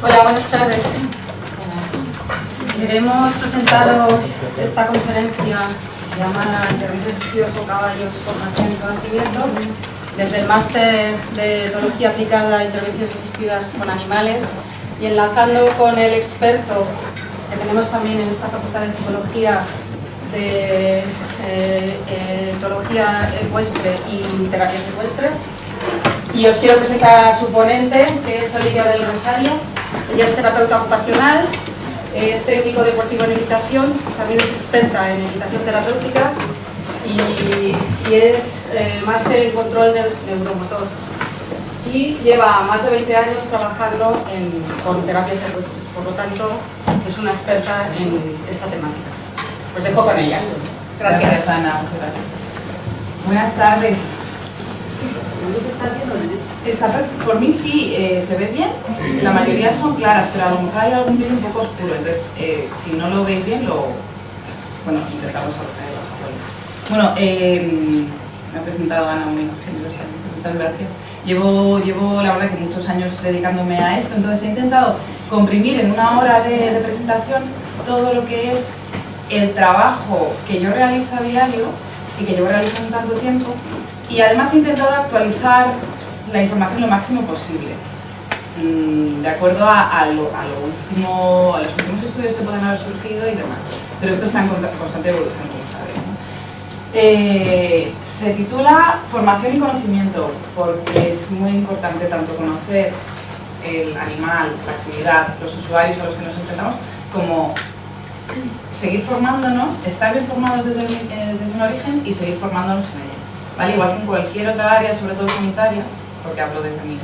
Hola, buenas tardes. Queremos presentaros esta conferencia llamada Intervenciones asistidas con caballos, formación y conocimiento, desde el máster de etología aplicada a intervenciones asistidas con animales y enlazando con el experto que tenemos también en esta facultad de psicología de etología ecuestre y terapias ecuestres. Y os quiero presentar a su ponente, que es Olivia del Rosario. Ella es terapeuta ocupacional, es técnico deportivo en equitación, también es experta en equitación terapéutica y es máster en control del neuromotor. Y lleva más de 20 años trabajando con terapias ecuestres, por lo tanto es una experta en esta temática. Os dejo con ella. Gracias, Ana. Muchas gracias. Buenas tardes. Por mí sí, se ve bien, la mayoría son claras, pero a lo mejor hay algún vídeo un poco oscuro, entonces si no lo veis bien, bueno, intentamos bajarlo. Bueno, me ha presentado Ana muy generosamente, muchas gracias. Llevo la verdad que muchos años dedicándome a esto, entonces he intentado comprimir en una hora de presentación todo lo que es el trabajo que yo realizo a diario y que llevo realizando tanto tiempo, y además he intentado actualizar la información lo máximo posible, de acuerdo a los últimos estudios que pueden haber surgido y demás. Pero esto está en constante evolución, como sabéis, ¿no? Se titula Formación y conocimiento, porque es muy importante tanto conocer el animal, la actividad, los usuarios a los que nos enfrentamos, como seguir formándonos, estar bien formados desde un origen y seguir formándonos en ella. ¿Vale? Igual que en cualquier otra área, sobre todo sanitaria, porque hablo desde mi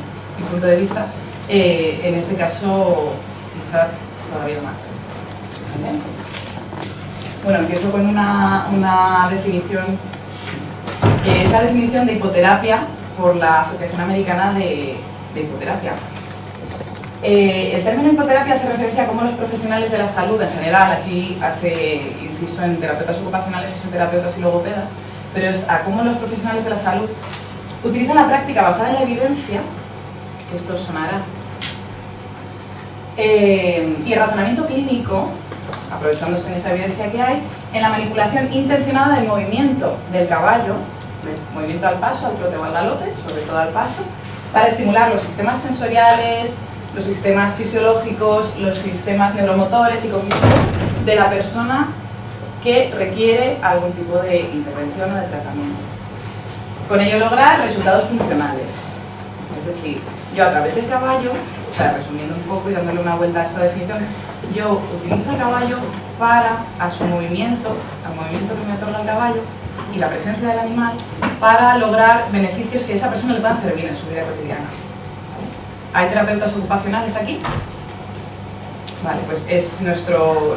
punto de vista, en este caso quizá todavía más. ¿Vale? Bueno, empiezo con una definición, que es la definición de hipoterapia por la Asociación Americana de Hipoterapia. El término hipoterapia hace referencia a cómo los profesionales de la salud en general, aquí hace inciso en terapeutas ocupacionales, fisioterapeutas y logopedas, pero es a cómo los profesionales de la salud utilizan la práctica basada en la evidencia, que esto sonará, y el razonamiento clínico, aprovechándose en esa evidencia que hay, en la manipulación intencionada del movimiento del caballo, del movimiento al paso, al trote o al galope, sobre todo al paso, para estimular los sistemas sensoriales, los sistemas fisiológicos, los sistemas neuromotores y cognitivos de la persona que requiere algún tipo de intervención o de tratamiento. Con ello lograr resultados funcionales. Es decir, yo a través del caballo, o sea, resumiendo un poco y dándole una vuelta a esta definición, yo utilizo el caballo para, a su movimiento, al movimiento que me otorga el caballo y la presencia del animal, para lograr beneficios que a esa persona le puedan servir en su vida cotidiana. ¿Hay terapeutas ocupacionales aquí? Vale, pues es nuestro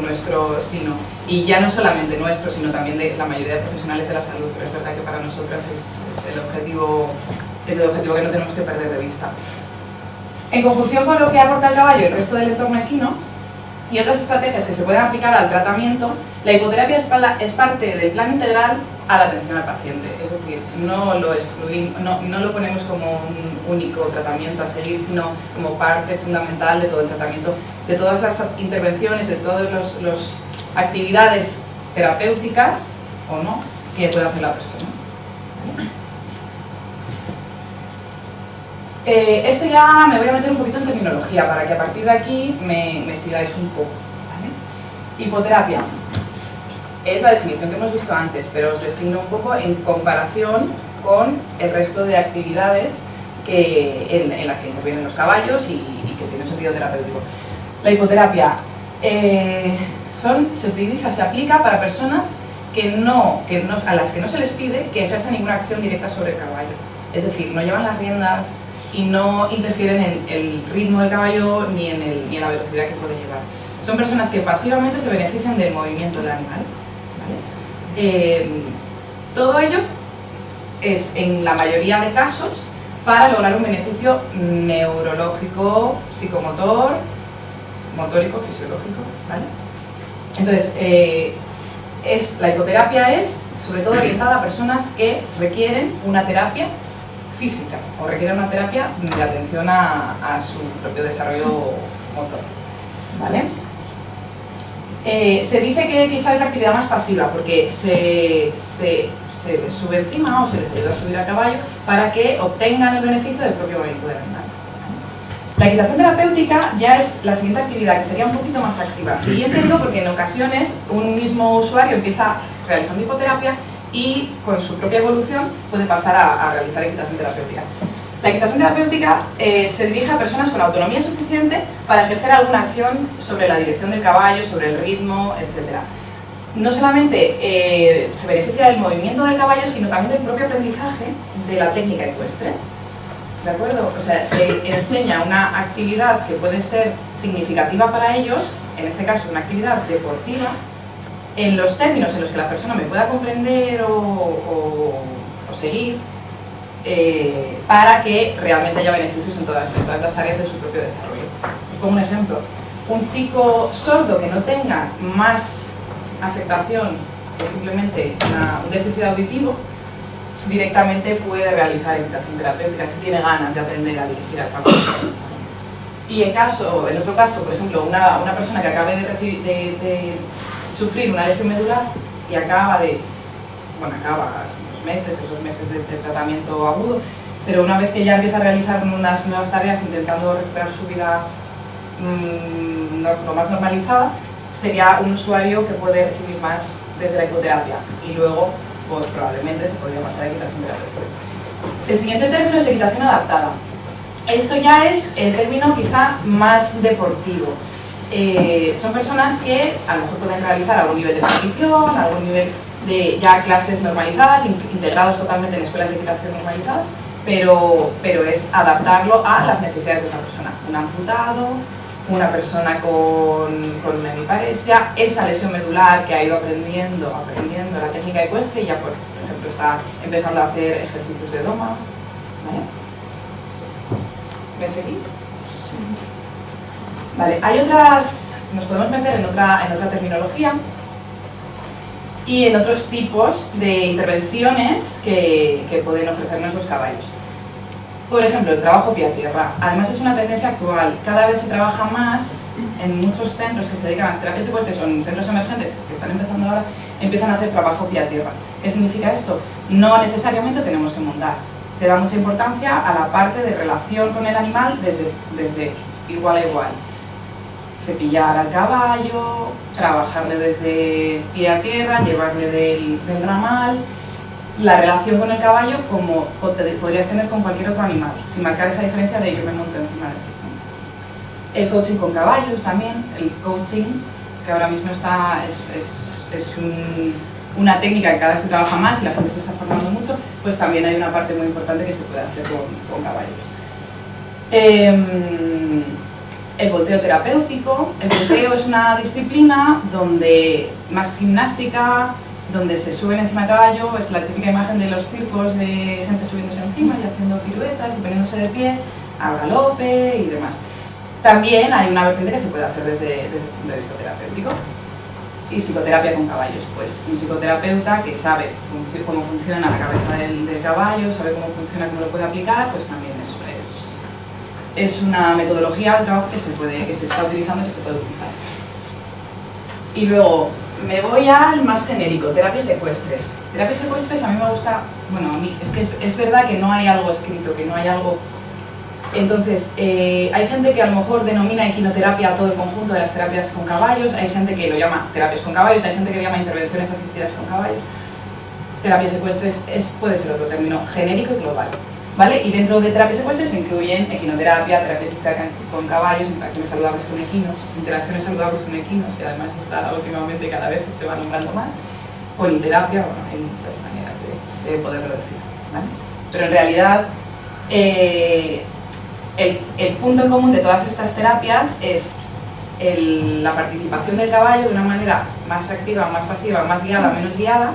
sino. Y ya no solamente nuestro, sino también de la mayoría de profesionales de la salud, pero es verdad que para nosotras es el objetivo que no tenemos que perder de vista. En conjunción con lo que aporta el caballo y el resto del entorno equino, y otras estrategias que se pueden aplicar al tratamiento, la hipoterapia es parte del plan integral a la atención al paciente. Es decir, no lo excluimos, no lo ponemos como un único tratamiento a seguir, sino como parte fundamental de todo el tratamiento, de todas las intervenciones, de todas las actividades terapéuticas o no que puede hacer la persona. Esto ya me voy a meter un poquito en terminología para que a partir de aquí me sigáis un poco. ¿Vale? Hipoterapia es la definición que hemos visto antes, pero os defino un poco en comparación con el resto de actividades en las que intervienen los caballos y que tienen sentido terapéutico. La hipoterapia se aplica para personas a las que no se les pide que ejerzan ninguna acción directa sobre el caballo. Es decir, no llevan las riendas y no interfieren en el ritmo del caballo ni en la velocidad que puede llevar. Son personas que pasivamente se benefician del movimiento del animal. ¿Vale? Todo ello es, en la mayoría de casos, para lograr un beneficio neurológico, psicomotor, motórico, fisiológico. ¿Vale? Entonces, la hipoterapia es sobre todo orientada a personas que requieren una terapia física o requieren una terapia de atención a su propio desarrollo motor, ¿vale? Se dice que quizás es la actividad más pasiva porque se les sube encima o se les ayuda a subir a caballo para que obtengan el beneficio del propio movimiento del animal. La equitación terapéutica ya es la siguiente actividad, que sería un poquito más activa. Siguiente digo porque en ocasiones un mismo usuario empieza realizando hipoterapia y con su propia evolución puede pasar a realizar equitación terapéutica. La equitación terapéutica se dirige a personas con autonomía suficiente para ejercer alguna acción sobre la dirección del caballo, sobre el ritmo, etc. No solamente se beneficia del movimiento del caballo, sino también del propio aprendizaje de la técnica ecuestre. ¿De acuerdo? O sea, se enseña una actividad que puede ser significativa para ellos, en este caso una actividad deportiva, en los términos en los que la persona me pueda comprender o seguir, para que realmente haya beneficios en todas las áreas de su propio desarrollo. Como un ejemplo, un chico sordo que no tenga más afectación que simplemente un déficit auditivo, directamente puede realizar equitación terapéutica si tiene ganas de aprender a dirigir al caballo. Y en otro caso, por ejemplo, una persona que acabe de sufrir una lesión medular y acaba esos meses de tratamiento agudo, pero una vez que ya empieza a realizar unas nuevas tareas intentando recuperar su vida lo más normalizada, sería un usuario que puede recibir más desde la hipoterapia y luego pues, probablemente se podría pasar a equitación terapéutica. El siguiente término es equitación adaptada. Esto ya es el término quizá más deportivo. Son personas que a lo mejor pueden realizar algún nivel de competición, algún nivel de ya clases normalizadas, integrados totalmente en escuelas de equitación normalizadas, pero es adaptarlo a las necesidades de esa persona. Un amputado, una persona con una hemiparesia, esa lesión medular que ha ido aprendiendo la técnica ecuestre y ya, por ejemplo, está empezando a hacer ejercicios de doma. ¿Vale? ¿Me seguís? Vale, hay otras, nos podemos meter en otra terminología y en otros tipos de intervenciones que pueden ofrecernos los caballos. Por ejemplo, el trabajo pie a tierra. Además es una tendencia actual. Cada vez se trabaja más en muchos centros que se dedican a las terapias ecuestres o en centros emergentes que están empezando ahora, empiezan a hacer trabajo pie a tierra. ¿Qué significa esto? No necesariamente tenemos que montar. Se da mucha importancia a la parte de relación con el animal desde igual a igual. Cepillar al caballo, trabajarle desde pie a tierra, llevarle del ramal. La relación con el caballo como podrías tener con cualquier otro animal, sin marcar esa diferencia de yo me monto encima de ti. El coaching con caballos también, el coaching, que ahora mismo es una técnica que cada vez se trabaja más y la gente se está formando mucho, pues también hay una parte muy importante que se puede hacer con caballos. El volteo terapéutico. El volteo es una disciplina donde más gimnástica, donde se suben encima del caballo, es la típica imagen de los circos de gente subiéndose encima y haciendo piruetas y poniéndose de pie al galope y demás. También hay una vertiente que se puede hacer desde el punto de vista terapéutico. Y psicoterapia con caballos, pues un psicoterapeuta que sabe cómo funciona la cabeza del caballo, sabe cómo funciona, cómo lo puede aplicar, pues también es una metodología de trabajo que se está utilizando y que se puede utilizar. Y luego me voy al más genérico, terapias ecuestres. Terapias ecuestres a mí me gusta, bueno, a mí es que es verdad que no hay algo escrito, que no hay algo. Entonces, hay gente que a lo mejor denomina equinoterapia a todo el conjunto de las terapias con caballos, hay gente que lo llama terapias con caballos, hay gente que lo llama intervenciones asistidas con caballos. Terapias ecuestres puede ser otro término genérico y global, ¿vale? Y dentro de terapias ecuestres se incluyen equinoterapia, terapia asistida con caballos, interacciones saludables con equinos, interacciones saludables con equinos, que además está últimamente cada vez se va nombrando más, politerapia, bueno, hay muchas maneras de poderlo decir, ¿vale? Pero en realidad, el punto en común de todas estas terapias es la participación del caballo de una manera más activa, más pasiva, más guiada, menos guiada,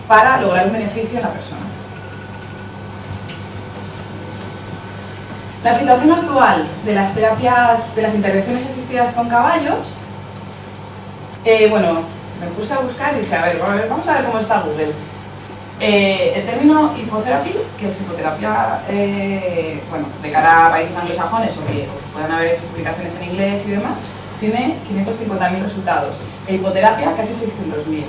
para lograr un beneficio en la persona. La situación actual de las terapias, de las intervenciones asistidas con caballos, bueno, me puse a buscar y dije, a ver, vamos a ver cómo está Google. El término hipoterapia, que es hipoterapia, bueno, de cara a países anglosajones o que puedan haber hecho publicaciones en inglés y demás, tiene 550.000 resultados. E hipoterapia, casi 600.000.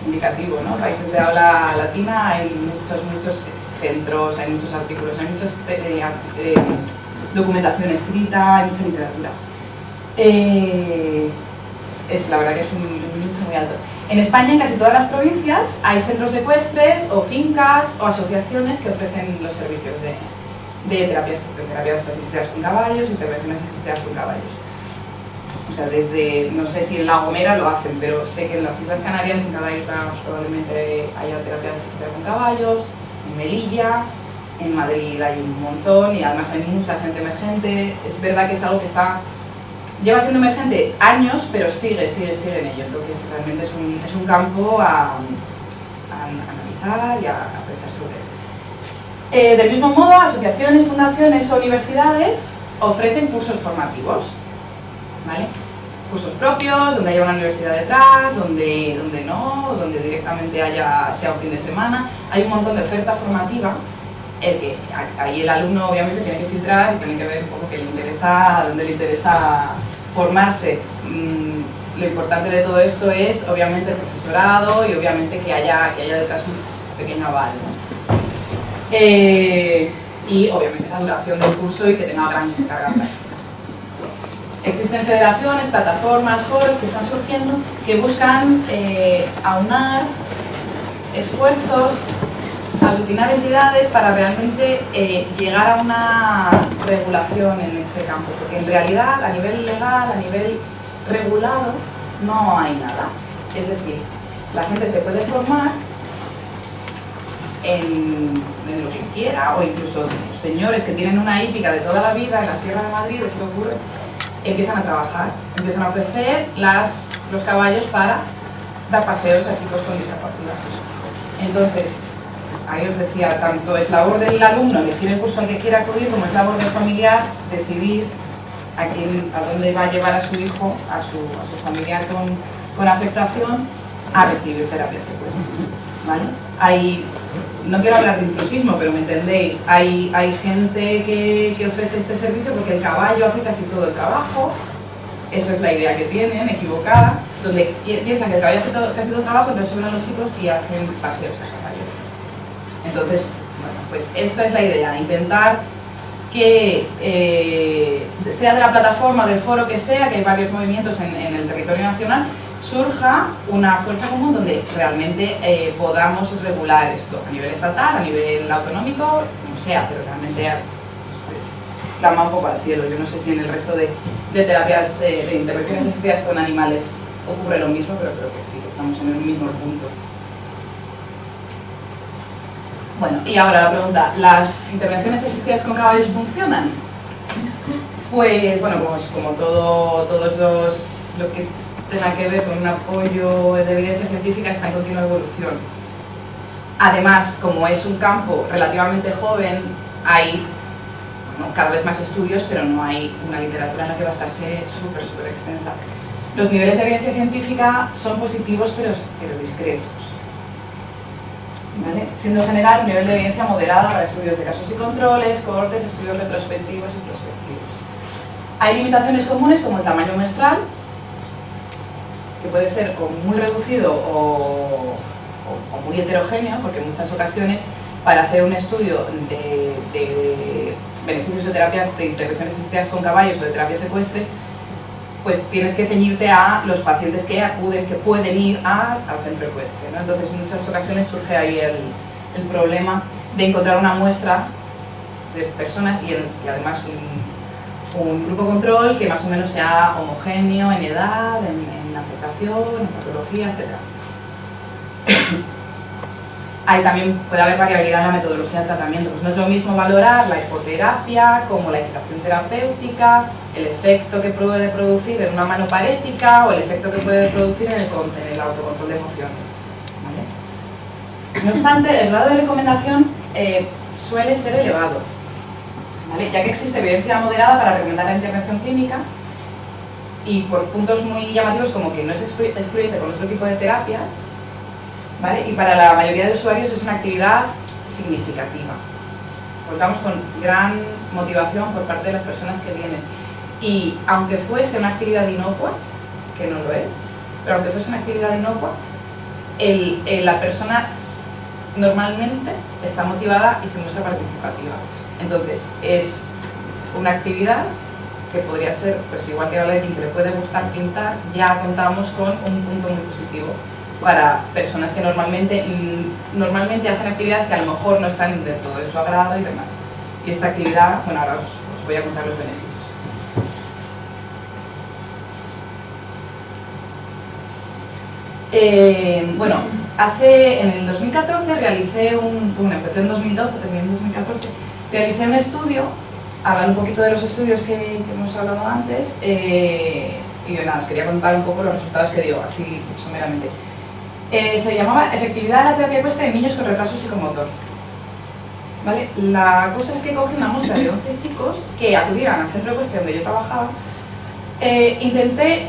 Indicativo, ¿no? Países de habla latina hay muchos centros, hay muchos artículos, hay mucha documentación escrita, hay mucha literatura. La verdad que es un índice muy alto. En España, en casi todas las provincias, hay centros ecuestres o fincas o asociaciones que ofrecen los servicios de terapias asistidas con caballos, intervenciones asistidas con caballos. O sea, desde, no sé si en La Gomera lo hacen, pero sé que en las Islas Canarias, en cada isla probablemente haya terapia asistida con caballos, en Melilla, en Madrid hay un montón y además hay mucha gente emergente. Es verdad que es algo que lleva siendo emergente años, pero sigue en ello. Entonces realmente es un campo a analizar y a pensar sobre él. Del mismo modo, asociaciones, fundaciones o universidades ofrecen cursos formativos, ¿vale? Cursos propios, donde haya una universidad detrás, donde directamente sea un fin de semana. Hay un montón de oferta formativa. Ahí el alumno obviamente tiene que filtrar y tiene que ver un poco qué le interesa, dónde le interesa formarse. Lo importante de todo esto es obviamente el profesorado y obviamente que haya detrás un pequeño aval, ¿no? Y obviamente la duración del curso y que tenga gran carga práctica. Existen federaciones, plataformas, foros que están surgiendo que buscan aunar esfuerzos, aglutinar entidades para realmente llegar a una regulación en este campo, porque en realidad a nivel legal, a nivel regulado, no hay nada. Es decir, la gente se puede formar en lo que quiera, o incluso señores que tienen una hípica de toda la vida en la Sierra de Madrid, esto ocurre, empiezan a trabajar, empiezan a ofrecer los caballos para dar paseos a chicos con discapacidad. Entonces, ahí os decía, tanto es labor del alumno elegir el curso al que quiera acudir, como es labor del familiar decidir a dónde va a llevar a su hijo, a su familiar con afectación, a recibir terapias ecuestres, ¿vale? No quiero hablar de intrusismo, pero me entendéis, hay gente que ofrece este servicio porque el caballo hace casi todo el trabajo. Esa es la idea que tienen, equivocada, donde piensan que el caballo hace casi todo el trabajo, entonces suben a los chicos y hacen paseos a caballo. Entonces, bueno, pues esta es la idea, intentar que sea de la plataforma, del foro que sea, que hay varios movimientos en el territorio nacional, surja una fuerza común donde realmente podamos regular esto a nivel estatal, a nivel autonómico, como sea, pero realmente pues, clama un poco al cielo. Yo no sé si en el resto de terapias, de intervenciones asistidas con animales ocurre lo mismo, pero creo que sí, que estamos en el mismo punto. Bueno, y ahora la pregunta, ¿las intervenciones asistidas con caballos funcionan? Pues bueno, como todos lo que tenga que ver con un apoyo de evidencia científica está en continua evolución. Además, como es un campo relativamente joven, hay cada vez más estudios, pero no hay una literatura en la que basarse súper extensa. Los niveles de evidencia científica son positivos, pero discretos, ¿vale? Siendo en general un nivel de evidencia moderada para estudios de casos y controles, cohortes, estudios retrospectivos y prospectivos. Hay limitaciones comunes como el tamaño muestral, que puede ser o muy reducido o muy heterogéneo, porque en muchas ocasiones para hacer un estudio de beneficios de terapias de intervenciones asistidas con caballos o de terapias ecuestres, pues tienes que ceñirte a los pacientes que pueden ir al centro ecuestre, ¿no? Entonces en muchas ocasiones surge ahí el problema de encontrar una muestra de personas y además un grupo control que más o menos sea homogéneo en edad, en afectación, en patología, etc. Ahí también puede haber variabilidad en la metodología del tratamiento. Pues no es lo mismo valorar la hipoterapia como la equitación terapéutica, el efecto que puede producir en una mano parética o el efecto que puede producir en el autocontrol de emociones, ¿vale? No obstante, el grado de recomendación suele ser elevado, ¿vale? Ya que existe evidencia moderada para recomendar la intervención clínica y por puntos muy llamativos como que no es excluyente con otro tipo de terapias, ¿vale? Y para la mayoría de usuarios es una actividad significativa. Contamos con gran motivación por parte de las personas que vienen. Y aunque fuese una actividad inocua, que no lo es, pero aunque fuese una actividad inocua, la persona normalmente está motivada y se muestra participativa. Entonces, es una actividad que podría ser, pues igual que a alguien que le puede gustar pintar, ya contamos con un punto muy positivo para personas que normalmente hacen actividades que a lo mejor no están dentro de su agrado y demás. Y esta actividad, bueno, ahora os voy a contar los beneficios. Bueno, en el 2014 realicé empecé en 2012, terminé en 2014, realicé un estudio, hablando un poquito de los estudios que hemos hablado antes, y nada, os quería contar un poco los resultados que dio, así someramente. Se llamaba Efectividad de la terapia ecuestre en niños con retraso psicomotor. ¿Vale? La cosa es que cogí una muestra de 11 chicos que acudían al centro ecuestre donde yo trabajaba. Intenté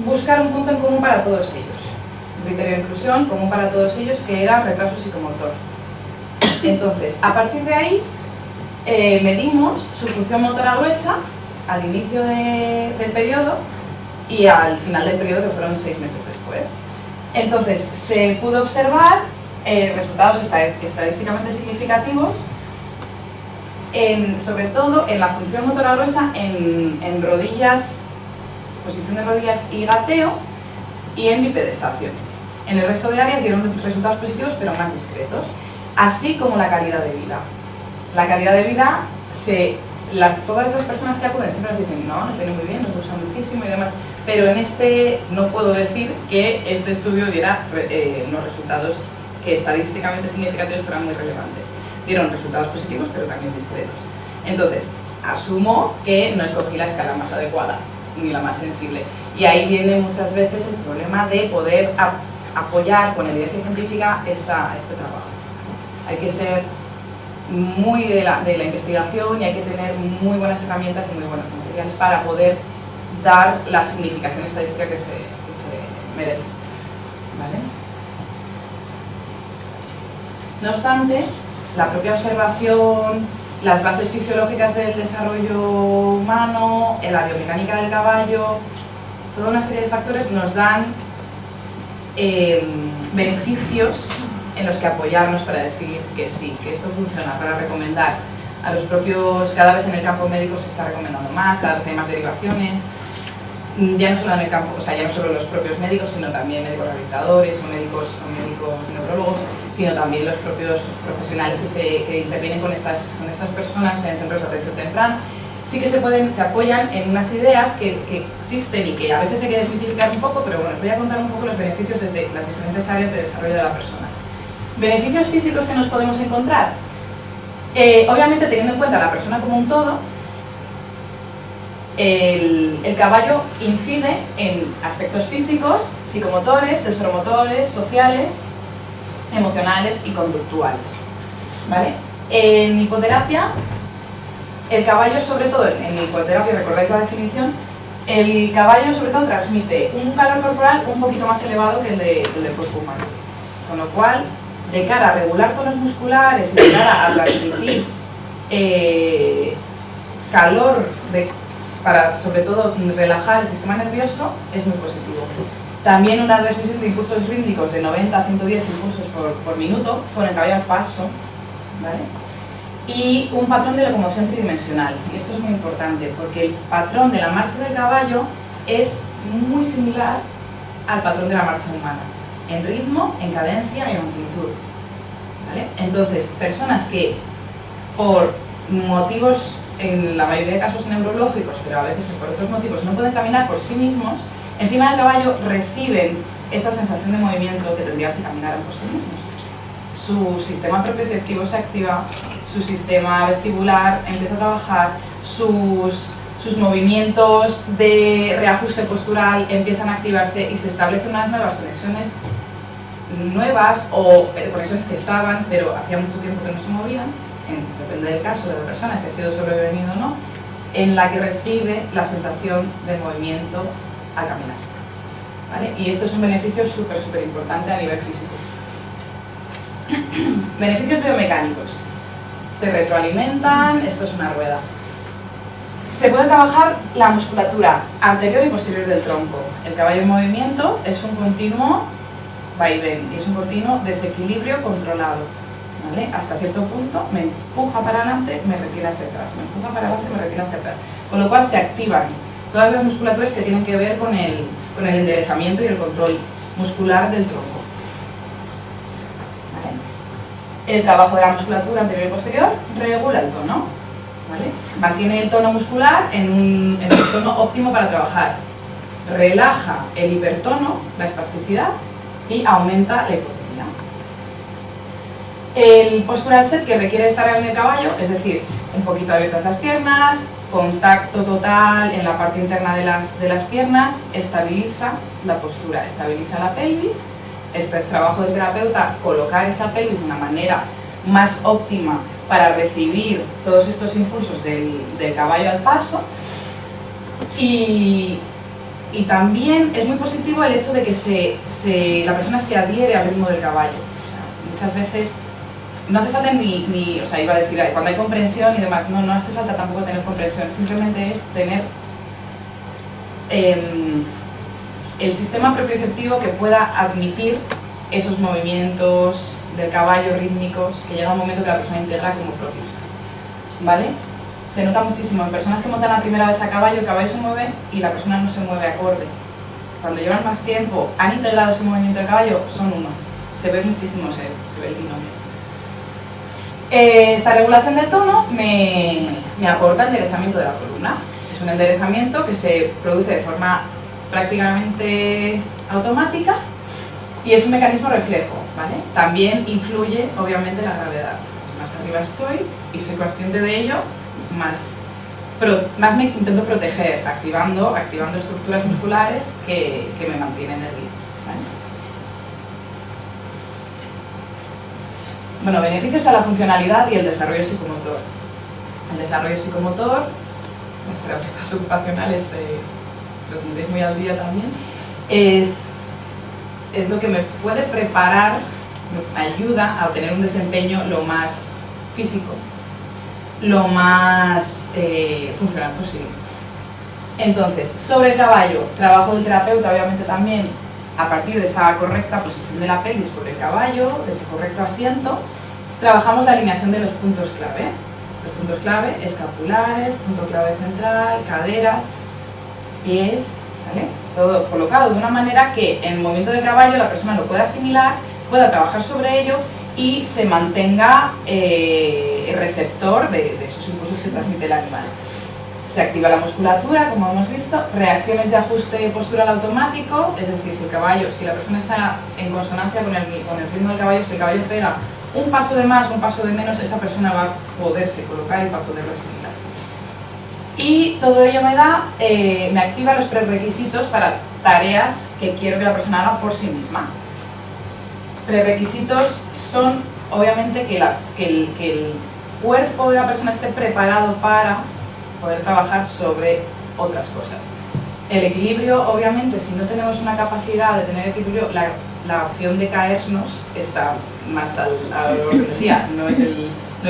buscar un punto en común para todos ellos, un criterio de inclusión común para todos ellos, que era retraso psicomotor. Entonces, a partir de ahí, medimos su función motora gruesa al inicio del periodo y al final del periodo, que fueron 6 meses después. Entonces, se pudo observar resultados estadísticamente significativos, sobre todo en la función motora gruesa, en rodillas, posición de rodillas y gateo, y en bipedestación. En el resto de áreas dieron resultados positivos, pero más discretos, así como la calidad de vida. La calidad de vida, todas las personas que acuden siempre nos dicen, no, nos viene muy bien, nos gusta muchísimo y demás, pero en este no puedo decir que este estudio diera unos resultados que estadísticamente significativos fueran muy relevantes. Dieron resultados positivos, pero también discretos. Entonces, asumo que no escogí la escala más adecuada, ni la más sensible. Y ahí viene muchas veces el problema de poder apoyar con evidencia científica este trabajo. Hay que ser muy de la investigación y hay que tener muy buenas herramientas y muy buenos materiales para poder dar la significación estadística que se merece. ¿Vale? No obstante, la propia observación, las bases fisiológicas del desarrollo humano, la biomecánica del caballo, toda una serie de factores nos dan beneficios en los que apoyarnos para decir que sí, que esto funciona, para recomendar a los propios, cada vez en el campo médico se está recomendando más, cada vez hay más derivaciones, ya no solo en el campo, o sea, ya no solo los propios médicos, sino también médicos rehabilitadores o médicos neurólogos, sino también los propios profesionales que intervienen con estas personas en centros de atención temprana. Sí que se apoyan en unas ideas que existen y que a veces hay que desmitificar un poco, pero bueno, os voy a contar un poco los beneficios desde las diferentes áreas de desarrollo de la persona. Beneficios físicos que nos podemos encontrar. Obviamente, teniendo en cuenta a la persona como un todo, el caballo incide en aspectos físicos, psicomotores, sensormotores, sociales, emocionales y conductuales. ¿Vale? En hipoterapia, el caballo, sobre todo, en hipoterapia, recordáis la definición, el caballo sobre todo transmite un calor corporal un poquito más elevado que el del cuerpo humano. Con lo cual, de cara a regular tonos musculares y de cara a transmitir calor para sobre todo relajar el sistema nervioso, es muy positivo. También una transmisión de impulsos rítmicos de 90 a 110 impulsos por minuto con el caballo al paso, ¿vale? Y un patrón de locomoción tridimensional. Y esto es muy importante porque el patrón de la marcha del caballo es muy similar al patrón de la marcha humana, en ritmo, en cadencia y en amplitud. ¿Vale? Entonces, personas que por motivos, en la mayoría de casos neurológicos, pero a veces por otros motivos, no pueden caminar por sí mismos, encima del caballo reciben esa sensación de movimiento que tendrían si caminaran por sí mismos. Su sistema propioceptivo se activa, su sistema vestibular empieza a trabajar, sus movimientos de reajuste postural empiezan a activarse y se establecen unas nuevas conexiones o conexiones que estaban, pero hacía mucho tiempo que no se movían, depende del caso de la persona, si ha sido sobrevenido o no, en la que recibe la sensación de movimiento al caminar. ¿Vale? Y esto es un beneficio súper importante a nivel físico. Beneficios biomecánicos. Se retroalimentan, esto es una rueda. Se puede trabajar la musculatura anterior y posterior del tronco. El caballo en movimiento es un continuo vaivén y es un continuo desequilibrio controlado, ¿vale? Hasta cierto punto me empuja para adelante, me retira hacia atrás, me empuja para adelante, me retira hacia atrás. Con lo cual se activan todas las musculaturas que tienen que ver con el enderezamiento y el control muscular del tronco. ¿Vale? El trabajo de la musculatura anterior y posterior regula el tono, ¿vale? Mantiene el tono muscular en un tono óptimo para trabajar. Relaja el hipertono, la espasticidad, y aumenta la hipotonía. El postural set, que requiere estar en el caballo, es decir, un poquito abiertas las piernas, contacto total en la parte interna de las piernas, estabiliza la postura, estabiliza la pelvis. Este es trabajo del terapeuta, colocar esa pelvis de una manera más óptima para recibir todos estos impulsos del caballo al paso. Y también es muy positivo el hecho de que la persona se adhiere al ritmo del caballo. O sea, muchas veces no hace falta o sea, iba a decir, cuando hay comprensión y demás, no hace falta tampoco tener comprensión, simplemente es tener el sistema propioceptivo que pueda admitir esos movimientos del caballo rítmicos, que llega un momento que la persona integra como propios, ¿vale? Se nota muchísimo en personas que montan la primera vez a caballo, el caballo se mueve y la persona no se mueve acorde. Cuando llevan más tiempo, han integrado ese movimiento del caballo, son uno. Se ve muchísimo, se ve el binomio. Esta regulación del tono me aporta enderezamiento de la columna. Es un enderezamiento que se produce de forma prácticamente automática y es un mecanismo reflejo, ¿vale? También influye, obviamente, la gravedad. Más arriba estoy y soy consciente de ello, más me intento proteger, activando estructuras musculares que me mantienen erguido, ¿vale? Bueno, beneficios a la funcionalidad y el desarrollo psicomotor. El desarrollo psicomotor, las terapeutas ocupacionales, lo tendréis muy al día también, es lo que me puede preparar, me ayuda a obtener un desempeño lo más físico, lo más funcional posible. Entonces, sobre el caballo, trabajo del terapeuta obviamente también a partir de esa correcta posición de la pelvis sobre el caballo, de ese correcto asiento, trabajamos la alineación de los puntos clave. Los puntos clave escapulares, punto clave central, caderas, pies, ¿vale? Todo colocado de una manera que en el movimiento del caballo la persona lo pueda asimilar, pueda trabajar sobre ello y se mantenga el receptor de esos impulsos que transmite el animal. Se activa la musculatura, como hemos visto, reacciones de ajuste postural automático, es decir, si la persona está en consonancia con el ritmo del caballo, si el caballo pega un paso de más, un paso de menos, esa persona va a poderse colocar y va a poderlo asimilar. Y todo ello me activa los prerequisitos para tareas que quiero que la persona haga por sí misma. Prerequisitos son, obviamente, que el cuerpo de la persona esté preparado para poder trabajar sobre otras cosas. El equilibrio, obviamente, si no tenemos una capacidad de tener equilibrio, la opción de caernos está más al orden del día, no es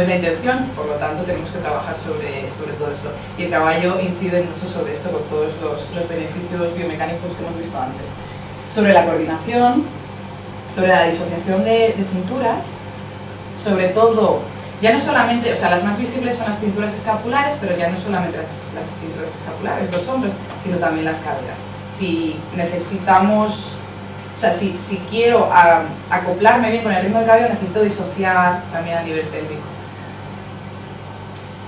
la intención, por lo tanto tenemos que trabajar sobre todo esto. Y el caballo incide mucho sobre esto con todos los beneficios biomecánicos que hemos visto antes. Sobre la coordinación, sobre la disociación de cinturas, sobre todo, ya no solamente, o sea, las más visibles son las cinturas escapulares, pero ya no solamente las cinturas escapulares, los hombros, sino también las caderas. Si necesitamos, o sea, si quiero acoplarme bien con el ritmo del caballo, necesito disociar también a nivel pélvico.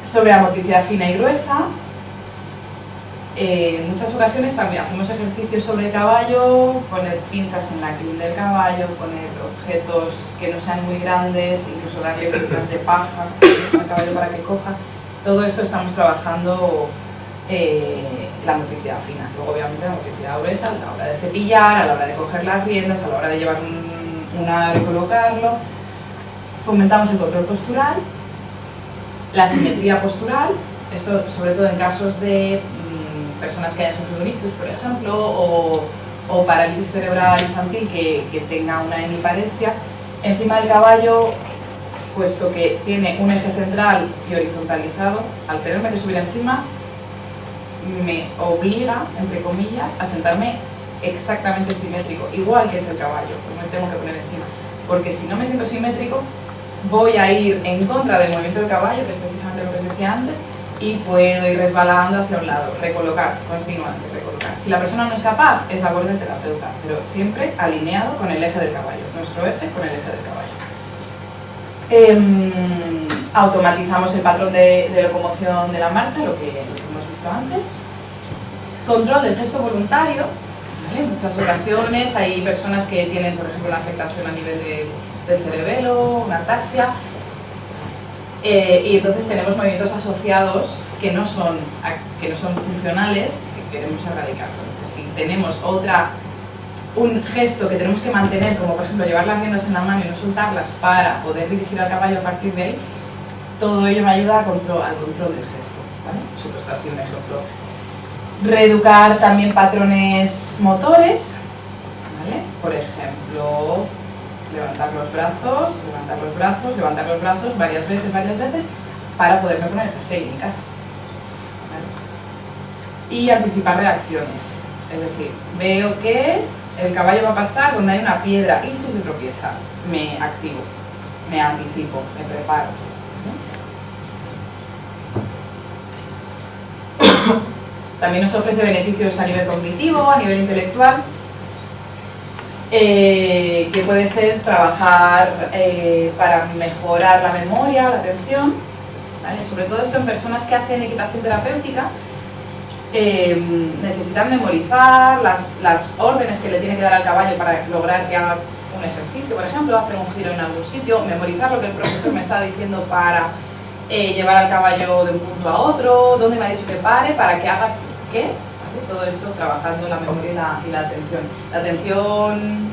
Sobre la motricidad fina y gruesa, en muchas ocasiones también hacemos ejercicios sobre el caballo, poner pinzas en la crin del caballo, poner objetos que no sean muy grandes, incluso darle pinzas de paja al caballo para que coja. Todo esto estamos trabajando la motricidad fina. Luego, obviamente, la motricidad gruesa a la hora de cepillar, a la hora de coger las riendas, a la hora de llevar un aro y colocarlo. Fomentamos el control postural, la simetría postural, esto sobre todo en casos de personas que hayan sufrido un ictus, por ejemplo, o parálisis cerebral infantil que tenga una hemiparesia, Encima del caballo, puesto que tiene un eje central y horizontalizado, al tenerme que subir encima, me obliga, entre comillas, a sentarme exactamente simétrico, igual que es el caballo, pues me tengo que poner encima. Porque si no me siento simétrico, voy a ir en contra del movimiento del caballo, que es precisamente lo que os decía antes, y puedo ir resbalando hacia un lado, recolocar, continuamente recolocar. Si la persona no es capaz, es labor del terapeuta, pero siempre alineado con el eje del caballo, nuestro eje con el eje del caballo. Automatizamos el patrón de locomoción de la marcha, lo que hemos visto antes. Control del gesto voluntario, ¿vale? En muchas ocasiones hay personas que tienen, por ejemplo, una afectación a nivel del cerebelo, una ataxia, y entonces tenemos movimientos asociados que no son funcionales, que queremos erradicar. Si tenemos un gesto que tenemos que mantener, como por ejemplo llevar las riendas en la mano y no soltarlas para poder dirigir al caballo a partir de ahí, todo ello me ayuda al control del gesto, ¿vale? Por supuesto, así un ejemplo. Reeducar también patrones motores, ¿vale? Por ejemplo, levantar los brazos, levantar los brazos varias veces para poderme poner el jersey en casa, ¿vale? Y anticipar reacciones, es decir, veo que el caballo va a pasar donde hay una piedra y si se tropieza, me activo, me anticipo, me preparo, ¿no? También nos ofrece beneficios a nivel cognitivo, a nivel intelectual, que puede ser trabajar para mejorar la memoria, la atención, ¿vale? Sobre todo esto en personas que hacen equitación terapéutica, necesitan memorizar las órdenes que le tiene que dar al caballo para lograr que haga un ejercicio, por ejemplo, hacer un giro en algún sitio, memorizar lo que el profesor me está diciendo para llevar al caballo de un punto a otro, dónde me ha dicho que pare, para que haga qué, ¿vale? Todo esto trabajando la memoria y la atención. La atención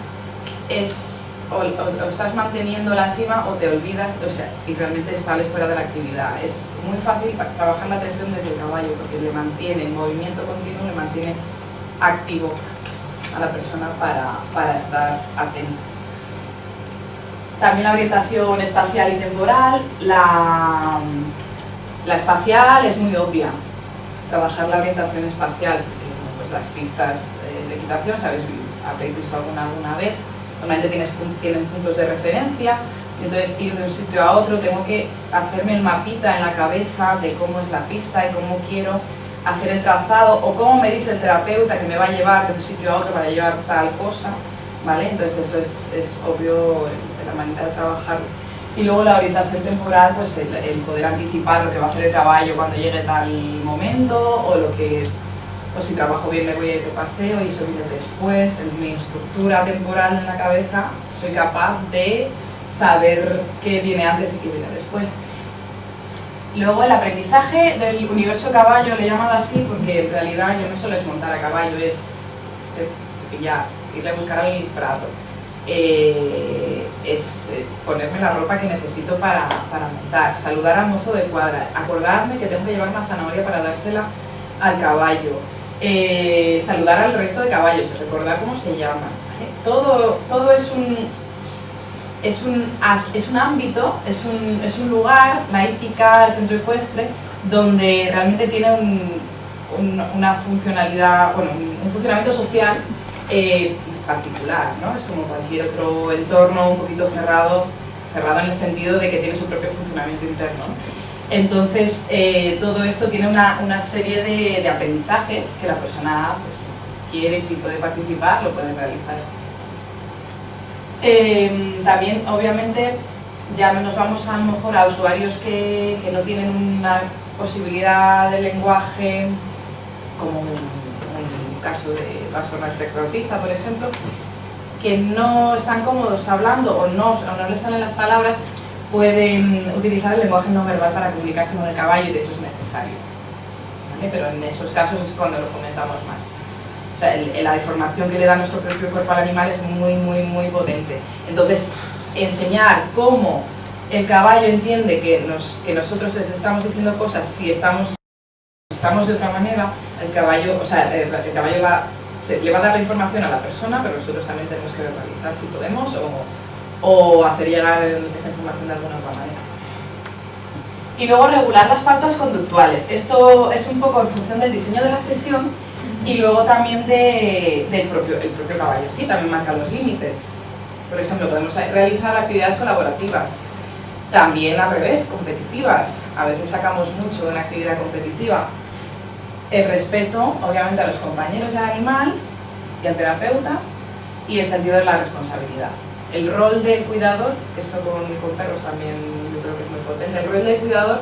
es o estás manteniéndola encima o te olvidas, o sea, y realmente sales fuera de la actividad. Es muy fácil trabajar la atención desde el caballo porque le mantiene en movimiento continuo, le mantiene activo a la persona para estar atento. También la orientación espacial y temporal. La espacial es muy obvia. Trabajar la orientación espacial, pues las pistas de equitación, ¿sabes? Habréis visto alguna vez. Normalmente tienen puntos de referencia, entonces ir de un sitio a otro, tengo que hacerme el mapita en la cabeza de cómo es la pista y cómo quiero hacer el trazado o cómo me dice el terapeuta que me va a llevar de un sitio a otro para llevar tal cosa, ¿vale? Entonces eso es obvio la manera de trabajar. Y luego la orientación temporal, pues el poder anticipar lo que va a hacer el caballo cuando llegue tal momento o si trabajo bien me voy a ir de paseo y eso viene después. En mi estructura temporal en la cabeza soy capaz de saber qué viene antes y qué viene después. Luego el aprendizaje del universo caballo, lo he llamado así porque en realidad ya no solo es montar a caballo, es pillar, irle a buscar al prato. Es ponerme la ropa que necesito para montar, saludar al mozo de cuadra, acordarme que tengo que llevar una zanahoria para dársela al caballo, saludar al resto de caballos, recordar cómo se llaman, ¿vale? Todo es un ámbito, es un lugar, la hípica, el centro ecuestre, donde realmente tiene una funcionalidad, bueno, un funcionamiento social particular, ¿no? Es como cualquier otro entorno un poquito cerrado en el sentido de que tiene su propio funcionamiento interno, ¿no? Entonces, todo esto tiene una serie de aprendizajes que la persona, pues, si quiere y si puede participar, lo puede realizar. También, obviamente, ya nos vamos a lo mejor a usuarios que no tienen una posibilidad de lenguaje, como un caso de trastorno espectro autista, por ejemplo, que no están cómodos hablando o no les salen las palabras, pueden utilizar el lenguaje no verbal para comunicarse con el caballo y de hecho es necesario, ¿vale? Pero en esos casos es cuando lo fomentamos más. O sea, la información que le da nuestro propio cuerpo al animal es muy potente. Entonces, enseñar cómo el caballo entiende que nosotros les estamos diciendo cosas si estamos de otra manera, el caballo le va a dar la información a la persona, pero nosotros también tenemos que verbalizar si podemos o hacer llegar esa información de alguna otra manera. Y luego regular las pautas conductuales. Esto es un poco en función del diseño de la sesión y luego también del propio caballo. Sí, también marca los límites. Por ejemplo, podemos realizar actividades colaborativas. También al revés, competitivas. A veces sacamos mucho de una actividad competitiva. El respeto, obviamente, a los compañeros del animal y al terapeuta, y el sentido de la responsabilidad. El rol del cuidador, que esto con perros también yo creo que es muy potente, el rol del cuidador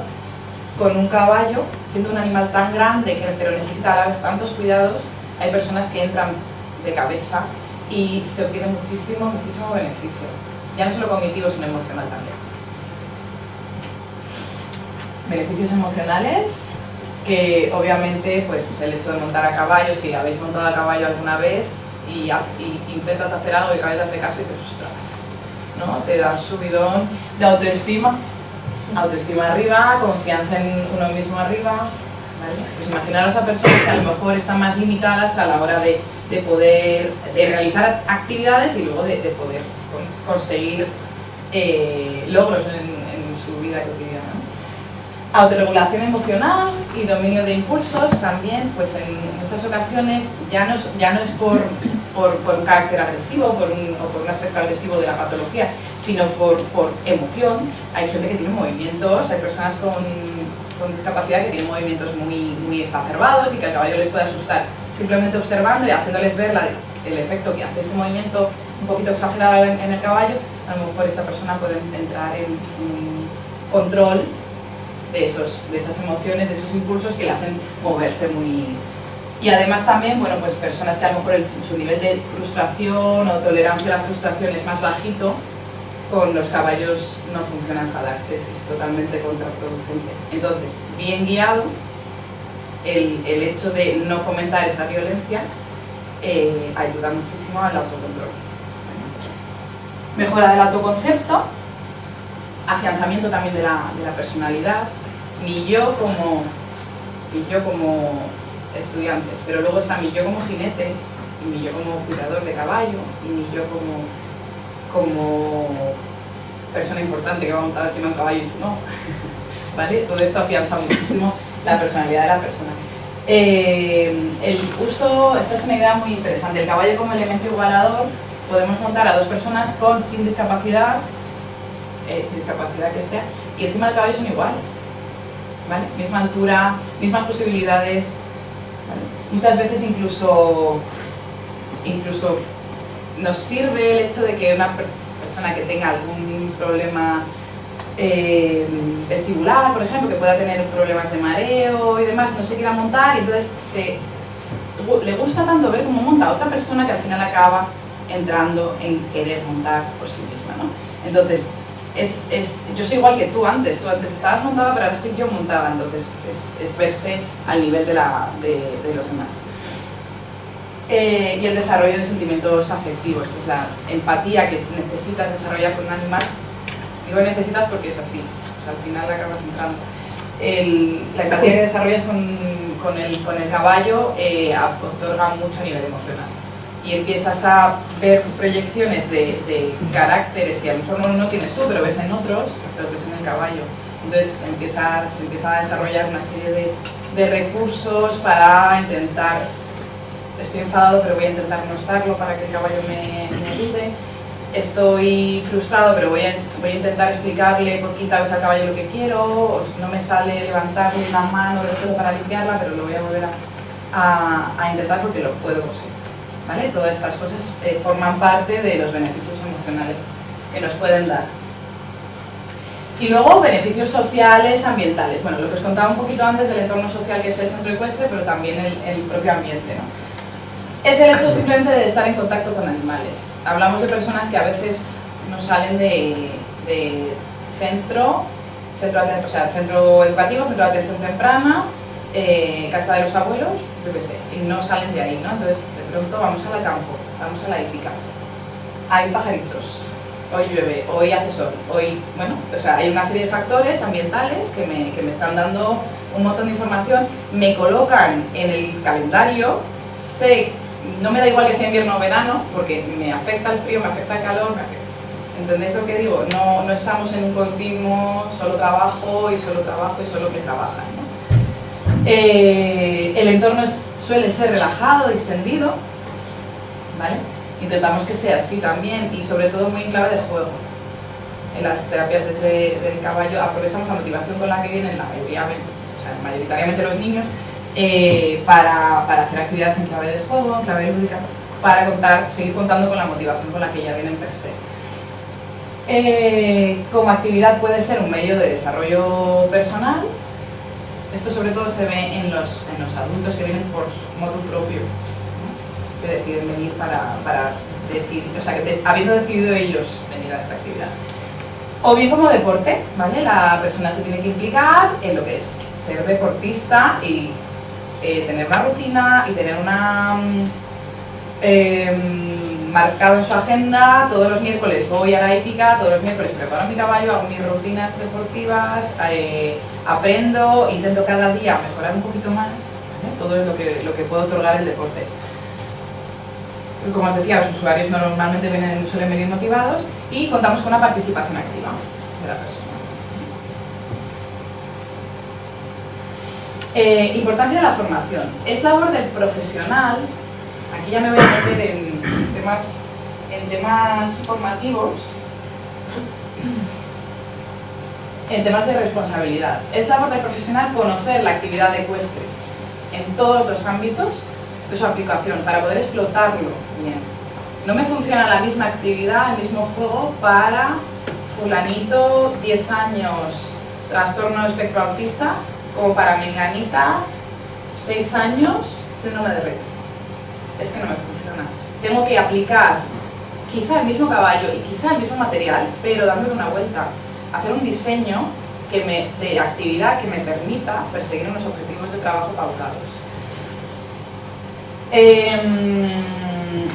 con un caballo, siendo un animal tan grande pero necesita a la vez tantos cuidados, hay personas que entran de cabeza y se obtiene muchísimo beneficio, ya no solo cognitivo sino emocional también. Beneficios emocionales, que obviamente pues el hecho de montar a caballo, si habéis montado a caballo alguna vez y intentas hacer algo y el caballo te hace caso y dices, ostras, ¿no? Te da un subidón de autoestima arriba, confianza en uno mismo arriba, ¿vale? Pues imaginaros a personas que a lo mejor están más limitadas a la hora de poder realizar actividades y luego de poder conseguir logros en su vida cotidiana. Autorregulación emocional y dominio de impulsos también, pues en muchas ocasiones ya no es por un carácter agresivo o por un aspecto agresivo de la patología, sino por emoción. Hay gente que tiene movimientos, hay personas con discapacidad que tienen movimientos muy exacerbados y que al caballo les puede asustar. Simplemente observando y haciéndoles ver el efecto que hace ese movimiento un poquito exagerado en el caballo, a lo mejor esa persona puede entrar en un control de esas emociones, de esos impulsos que le hacen moverse muy... Y además también, bueno, pues personas que a lo mejor su nivel de frustración o tolerancia a la frustración es más bajito, con los caballos no funciona enfadarse, es totalmente contraproducente. Entonces, bien guiado, el hecho de no fomentar esa violencia ayuda muchísimo al autocontrol. Mejora del autoconcepto, afianzamiento también de la personalidad, mi yo como estudiante, pero luego está mi yo como jinete, y mi yo como cuidador de caballo, y mi yo como persona importante que va a montar encima de un caballo y tú no. ¿Vale? Todo esto afianza muchísimo la personalidad de la persona. El uso, esta es una idea muy interesante, el caballo como elemento igualador, podemos montar a dos personas sin discapacidad, discapacidad que sea, y encima del caballo son iguales, ¿vale? Misma altura, mismas posibilidades, ¿vale? Muchas veces incluso nos sirve el hecho de que una persona que tenga algún problema vestibular, por ejemplo, que pueda tener problemas de mareo y demás, no se quiera montar y entonces le gusta tanto ver cómo monta a otra persona que al final acaba entrando en querer montar por sí misma, ¿no? Entonces, yo soy igual que tú antes estabas montada, pero ahora estoy yo montada, entonces es verse al nivel de los demás. Y el desarrollo de sentimientos afectivos, pues la empatía que necesitas desarrollar con un animal, digo necesitas porque es así, o sea, al final acabas entrando. La empatía que desarrollas con el caballo otorga mucho a nivel emocional. Y empiezas a ver proyecciones de caracteres que a lo mejor no tienes tú, pero ves en otros, pero ves en el caballo. Entonces se empieza a desarrollar una serie de recursos para intentar, estoy enfadado pero voy a intentar no estarlo para que el caballo me ayude, estoy frustrado pero voy a intentar explicarle por quinta vez al caballo lo que quiero, no me sale levantarle una mano del suelo para limpiarla, pero lo voy a volver a intentar porque lo puedo conseguir. ¿Vale? Todas estas cosas forman parte de los beneficios emocionales que nos pueden dar. Y luego beneficios sociales, ambientales. Bueno, lo que os contaba un poquito antes del entorno social que es el centro ecuestre, pero también el propio ambiente, ¿no? Es el hecho simplemente de estar en contacto con animales. Hablamos de personas que a veces no salen de centro educativo, centro de atención temprana, casa de los abuelos, yo qué sé, y no salen de ahí, ¿no? Entonces, de pronto vamos al campo, vamos a la hípica, hay pajaritos, hoy llueve, hoy hace sol, hoy, bueno, o sea, hay una serie de factores ambientales que me están dando un montón de información, me colocan en el calendario, no me da igual que sea invierno o verano, porque me afecta el frío, me afecta el calor, ¿Entendéis lo que digo? No estamos en un continuo, solo trabajo y solo trabajo y solo que trabajan, ¿no? El entorno suele ser relajado, distendido, ¿vale? Intentamos que sea así también y sobre todo muy en clave de juego. En las terapias del caballo aprovechamos la motivación con la que vienen mayoritariamente los niños para hacer actividades en clave de juego, en clave lúdica, para seguir contando con la motivación con la que ya vienen per se. Como actividad puede ser un medio de desarrollo personal. Esto sobre todo se ve en los adultos que vienen por modo propio, ¿no? Que deciden venir para decidir, o sea, habiendo decidido ellos venir a esta actividad. O bien como deporte, ¿vale? La persona se tiene que implicar en lo que es ser deportista y tener una rutina y tener marcado en su agenda. Todos los miércoles voy a la hípica, todos los miércoles preparo mi caballo, hago mis rutinas deportivas, aprendo, intento cada día mejorar un poquito más, ¿vale? Todo es lo que puede otorgar el deporte. Como os decía, los usuarios normalmente suelen venir motivados y contamos con una participación activa de la persona. Importancia de la formación. Es labor del profesional, aquí ya me voy a meter en temas formativos, en temas de responsabilidad. Es labor del profesional conocer la actividad ecuestre en todos los ámbitos de su aplicación para poder explotarlo bien. No me funciona la misma actividad, el mismo juego para fulanito 10 años trastorno espectro autista como para menganita 6 años síndrome de Rett. Es que no me funciona. Tengo que aplicar quizá el mismo caballo y quizá el mismo material, pero dándole una vuelta, hacer un diseño de actividad que me permita perseguir unos objetivos de trabajo pautados.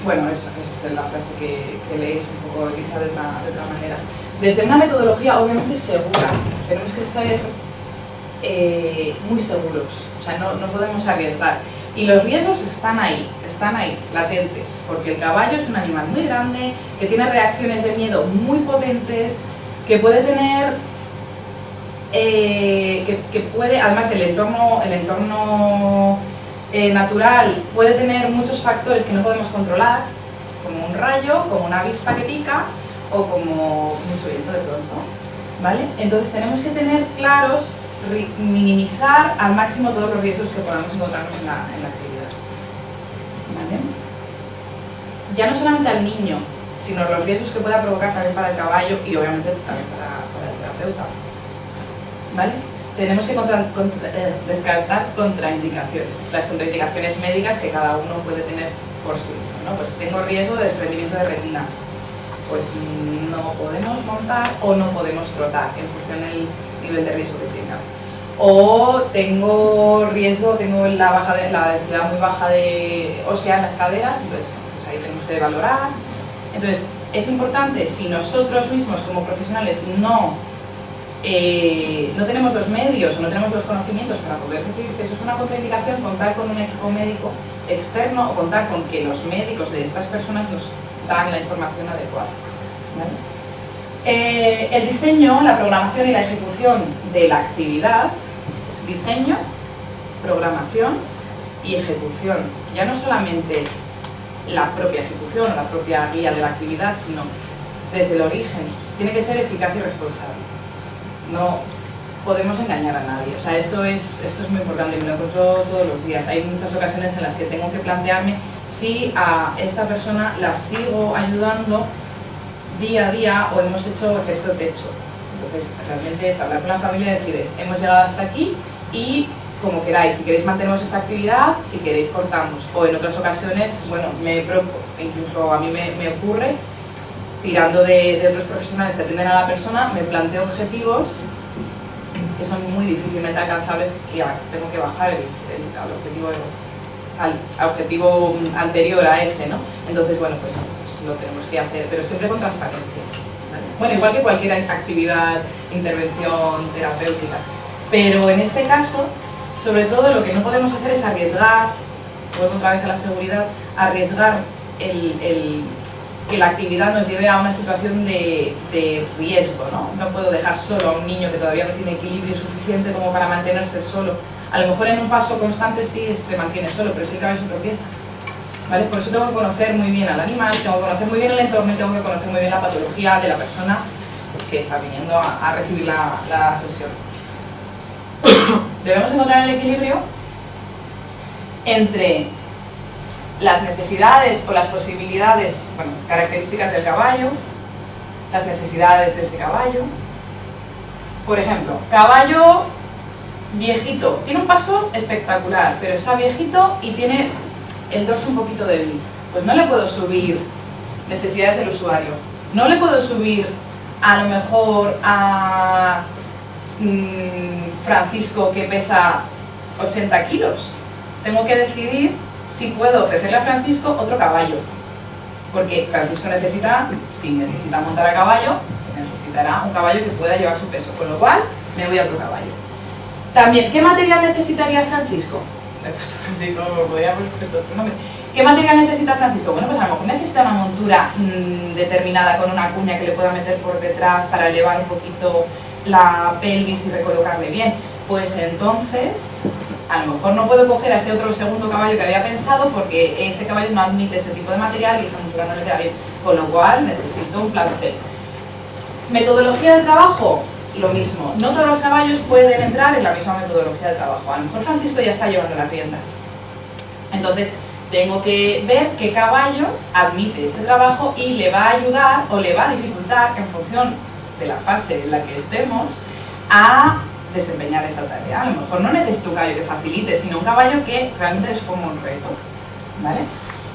Bueno, esa es la frase que leéis un poco dicha de otra manera. Desde una metodología obviamente segura, tenemos que ser muy seguros, o sea, no podemos arriesgar. Y los riesgos están ahí, latentes, porque el caballo es un animal muy grande, que tiene reacciones de miedo muy potentes, que puede tener, además el entorno natural puede tener muchos factores que no podemos controlar, como un rayo, como una avispa que pica o como mucho viento de pronto, ¿vale? Entonces tenemos que tener claros, minimizar al máximo todos los riesgos que podamos encontrarnos en la actividad, ¿vale? Ya no solamente al niño, sino los riesgos que pueda provocar también para el caballo y obviamente también para el terapeuta, ¿vale? Tenemos que descartar contraindicaciones, las contraindicaciones médicas que cada uno puede tener por sí mismo, ¿no? Pues tengo riesgo de desprendimiento de retina, pues no podemos montar o no podemos trotar en función del nivel de riesgo que tengas. O tengo riesgo, tengo la densidad muy baja de ósea en las caderas, entonces pues ahí tenemos que valorar. Entonces es importante, si nosotros mismos como profesionales no tenemos los medios o no tenemos los conocimientos para poder decidir si eso es una contraindicación, contar con un equipo médico externo o contar con que los médicos de estas personas nos dan la información adecuada, ¿vale? El diseño, la programación y la ejecución de la actividad, diseño, programación y ejecución, ya no solamente la propia ejecución o la propia guía de la actividad, sino desde el origen, tiene que ser eficaz y responsable. No podemos engañar a nadie, o sea, esto es muy importante, me lo encuentro todos los días. Hay muchas ocasiones en las que tengo que plantearme si a esta persona la sigo ayudando día a día o hemos hecho efecto techo. Entonces, realmente es hablar con la familia y decirles, hemos llegado hasta aquí y como queráis, si queréis mantenemos esta actividad, si queréis cortamos. O en otras ocasiones, bueno, incluso a mí me ocurre, tirando de otros profesionales que atienden a la persona, me planteo objetivos que son muy difícilmente alcanzables y tengo que bajar al objetivo anterior a ese, ¿no? Entonces, bueno, pues lo tenemos que hacer, pero siempre con transparencia, ¿vale? Bueno, igual que cualquier actividad, intervención terapéutica, pero en este caso, sobre todo lo que no podemos hacer es arriesgar, vuelvo otra vez a la seguridad, arriesgar que la actividad nos lleve a una situación de riesgo, ¿no? No puedo dejar solo a un niño que todavía no tiene equilibrio suficiente como para mantenerse solo. A lo mejor en un paso constante sí se mantiene solo, pero si el caballo se tropieza, ¿vale? Por eso tengo que conocer muy bien al animal, tengo que conocer muy bien el entorno y tengo que conocer muy bien la patología de la persona que está viniendo a recibir la sesión. Debemos encontrar el equilibrio entre las necesidades o las posibilidades, bueno, características del caballo, las necesidades de ese caballo. Por ejemplo, caballo viejito, tiene un paso espectacular, pero está viejito y tiene el dorso un poquito débil. Pues no le puedo subir necesidades del usuario, no le puedo subir a lo mejor a Francisco que pesa 80 kilos. Tengo que decidir si puedo ofrecerle a Francisco otro caballo, porque Francisco necesita, si necesita montar a caballo, necesitará un caballo que pueda llevar su peso, con lo cual me voy a otro caballo. También, ¿qué material necesitaría Francisco? Me he puesto Francisco, podría haber puesto otro nombre. ¿Qué material necesita Francisco? Bueno, pues a lo mejor necesita una montura determinada con una cuña que le pueda meter por detrás para elevar un poquito la pelvis y recolocarle bien. Pues entonces, a lo mejor no puedo coger a ese otro segundo caballo que había pensado porque ese caballo no admite ese tipo de material y esa montura no le queda bien. Con lo cual, necesito un plan C. Metodología de trabajo, lo mismo. No todos los caballos pueden entrar en la misma metodología de trabajo. A lo mejor Francisco ya está llevando las riendas. Entonces, tengo que ver qué caballo admite ese trabajo y le va a ayudar o le va a dificultar, en función de la fase en la que estemos, a desempeñar esa tarea. A lo mejor no necesito un caballo que facilite, sino un caballo que realmente es como un reto, ¿vale?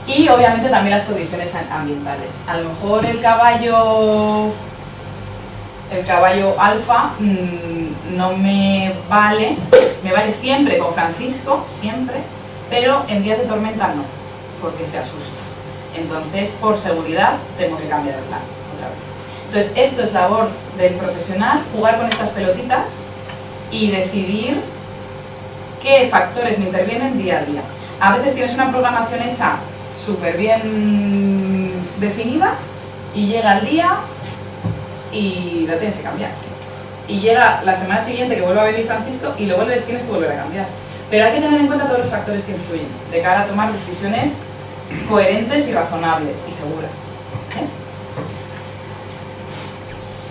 Y obviamente también las condiciones ambientales. A lo mejor el caballo alfa no me vale siempre con Francisco, siempre, pero en días de tormenta no, porque se asusta. Entonces, por seguridad, tengo que cambiar el plan otra vez. Entonces, esto es labor del profesional, jugar con estas pelotitas y decidir qué factores me intervienen día a día. A veces tienes una programación hecha súper bien definida y llega el día y la tienes que cambiar. Y llega la semana siguiente que vuelve a venir Francisco y lo tienes que volver a cambiar. Pero hay que tener en cuenta todos los factores que influyen de cara a tomar decisiones coherentes y razonables y seguras.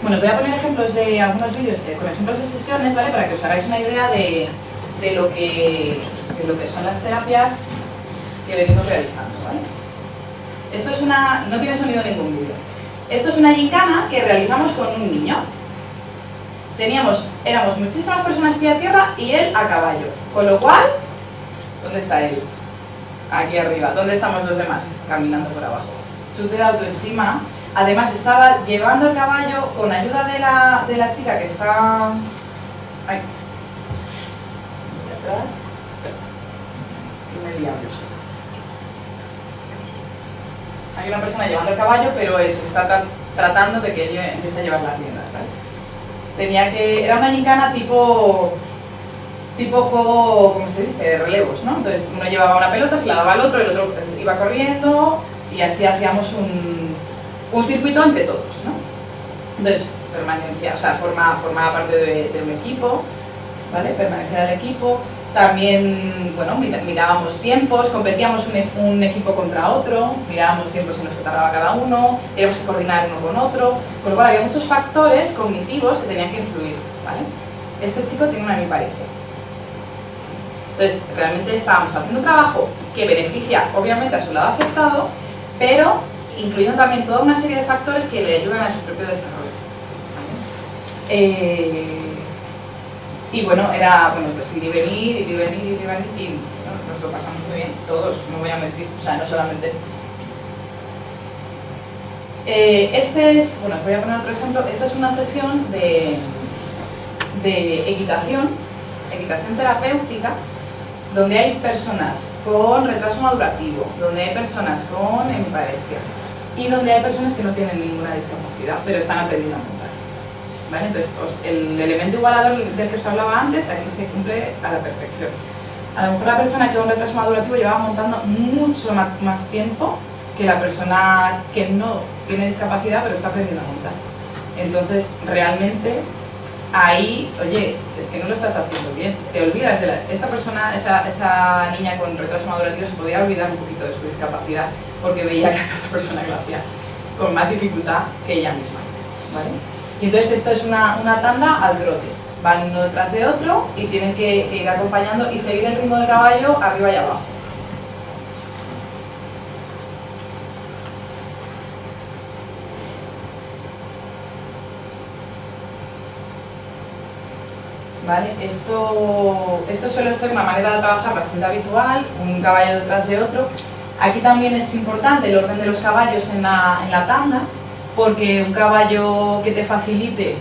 Bueno, os voy a poner ejemplos de algunos vídeos con ejemplos de sesiones, ¿vale? Para que os hagáis una idea de lo que son las terapias que venimos realizando, ¿vale? Esto es una... no tiene sonido ningún vídeo. Esto es una gincana que realizamos con un niño. Éramos muchísimas personas pie a tierra y él a caballo. Con lo cual, ¿dónde está él? Aquí arriba. ¿Dónde estamos los demás? Caminando por abajo. Chute de autoestima. Además estaba llevando el caballo con ayuda de la chica que está... ahí. Atrás. Y me liamos. Hay una persona llevando el caballo, pero se está tratando de que ella empiece a llevar las riendas, ¿vale? Era una gincana tipo juego, ¿cómo se dice? Relevos, ¿no? Entonces uno llevaba una pelota, se la daba al otro, el otro iba corriendo y así hacíamos un circuito entre todos, ¿no? Entonces, permanencia, o sea, formaba parte de un equipo, ¿vale? Permanecía del equipo. También, bueno, mirábamos tiempos, competíamos un equipo contra otro, mirábamos tiempos en los que tardaba cada uno, teníamos que coordinar uno con otro, con lo cual había muchos factores cognitivos que tenían que influir, ¿vale? Este chico tiene una hemiparesia. Entonces, realmente estábamos haciendo un trabajo que beneficia, obviamente, a su lado afectado, pero incluyendo también toda una serie de factores que le ayudan a su propio desarrollo, ¿vale? Y bueno, pues ir y venir, y bueno, nos lo pasamos muy bien, todos, no voy a mentir, o sea, no solamente. Bueno, os voy a poner otro ejemplo. Esta es una sesión de equitación terapéutica, donde hay personas con retraso madurativo, donde hay personas con hemiparesia y donde hay personas que no tienen ninguna discapacidad, pero están aprendiendo a montar. ¿Vale? Entonces, el elemento igualador del que os hablaba antes, aquí se cumple a la perfección. A lo mejor la persona que con retraso madurativo llevaba montando mucho más tiempo que la persona que no tiene discapacidad pero está aprendiendo a montar. Entonces, realmente, ahí, oye, es que no lo estás haciendo bien. Te olvidas de esa persona, esa niña con retraso madurativo se podía olvidar un poquito de su discapacidad porque veía que había otra persona que lo hacía con más dificultad que ella misma, ¿vale? Y entonces esto es una tanda al trote. Van uno detrás de otro y tienen que ir acompañando y seguir el ritmo del caballo arriba y abajo. ¿Vale? Esto suele ser una manera de trabajar bastante habitual, un caballo detrás de otro. Aquí también es importante el orden de los caballos en la tanda, porque un caballo que te facilite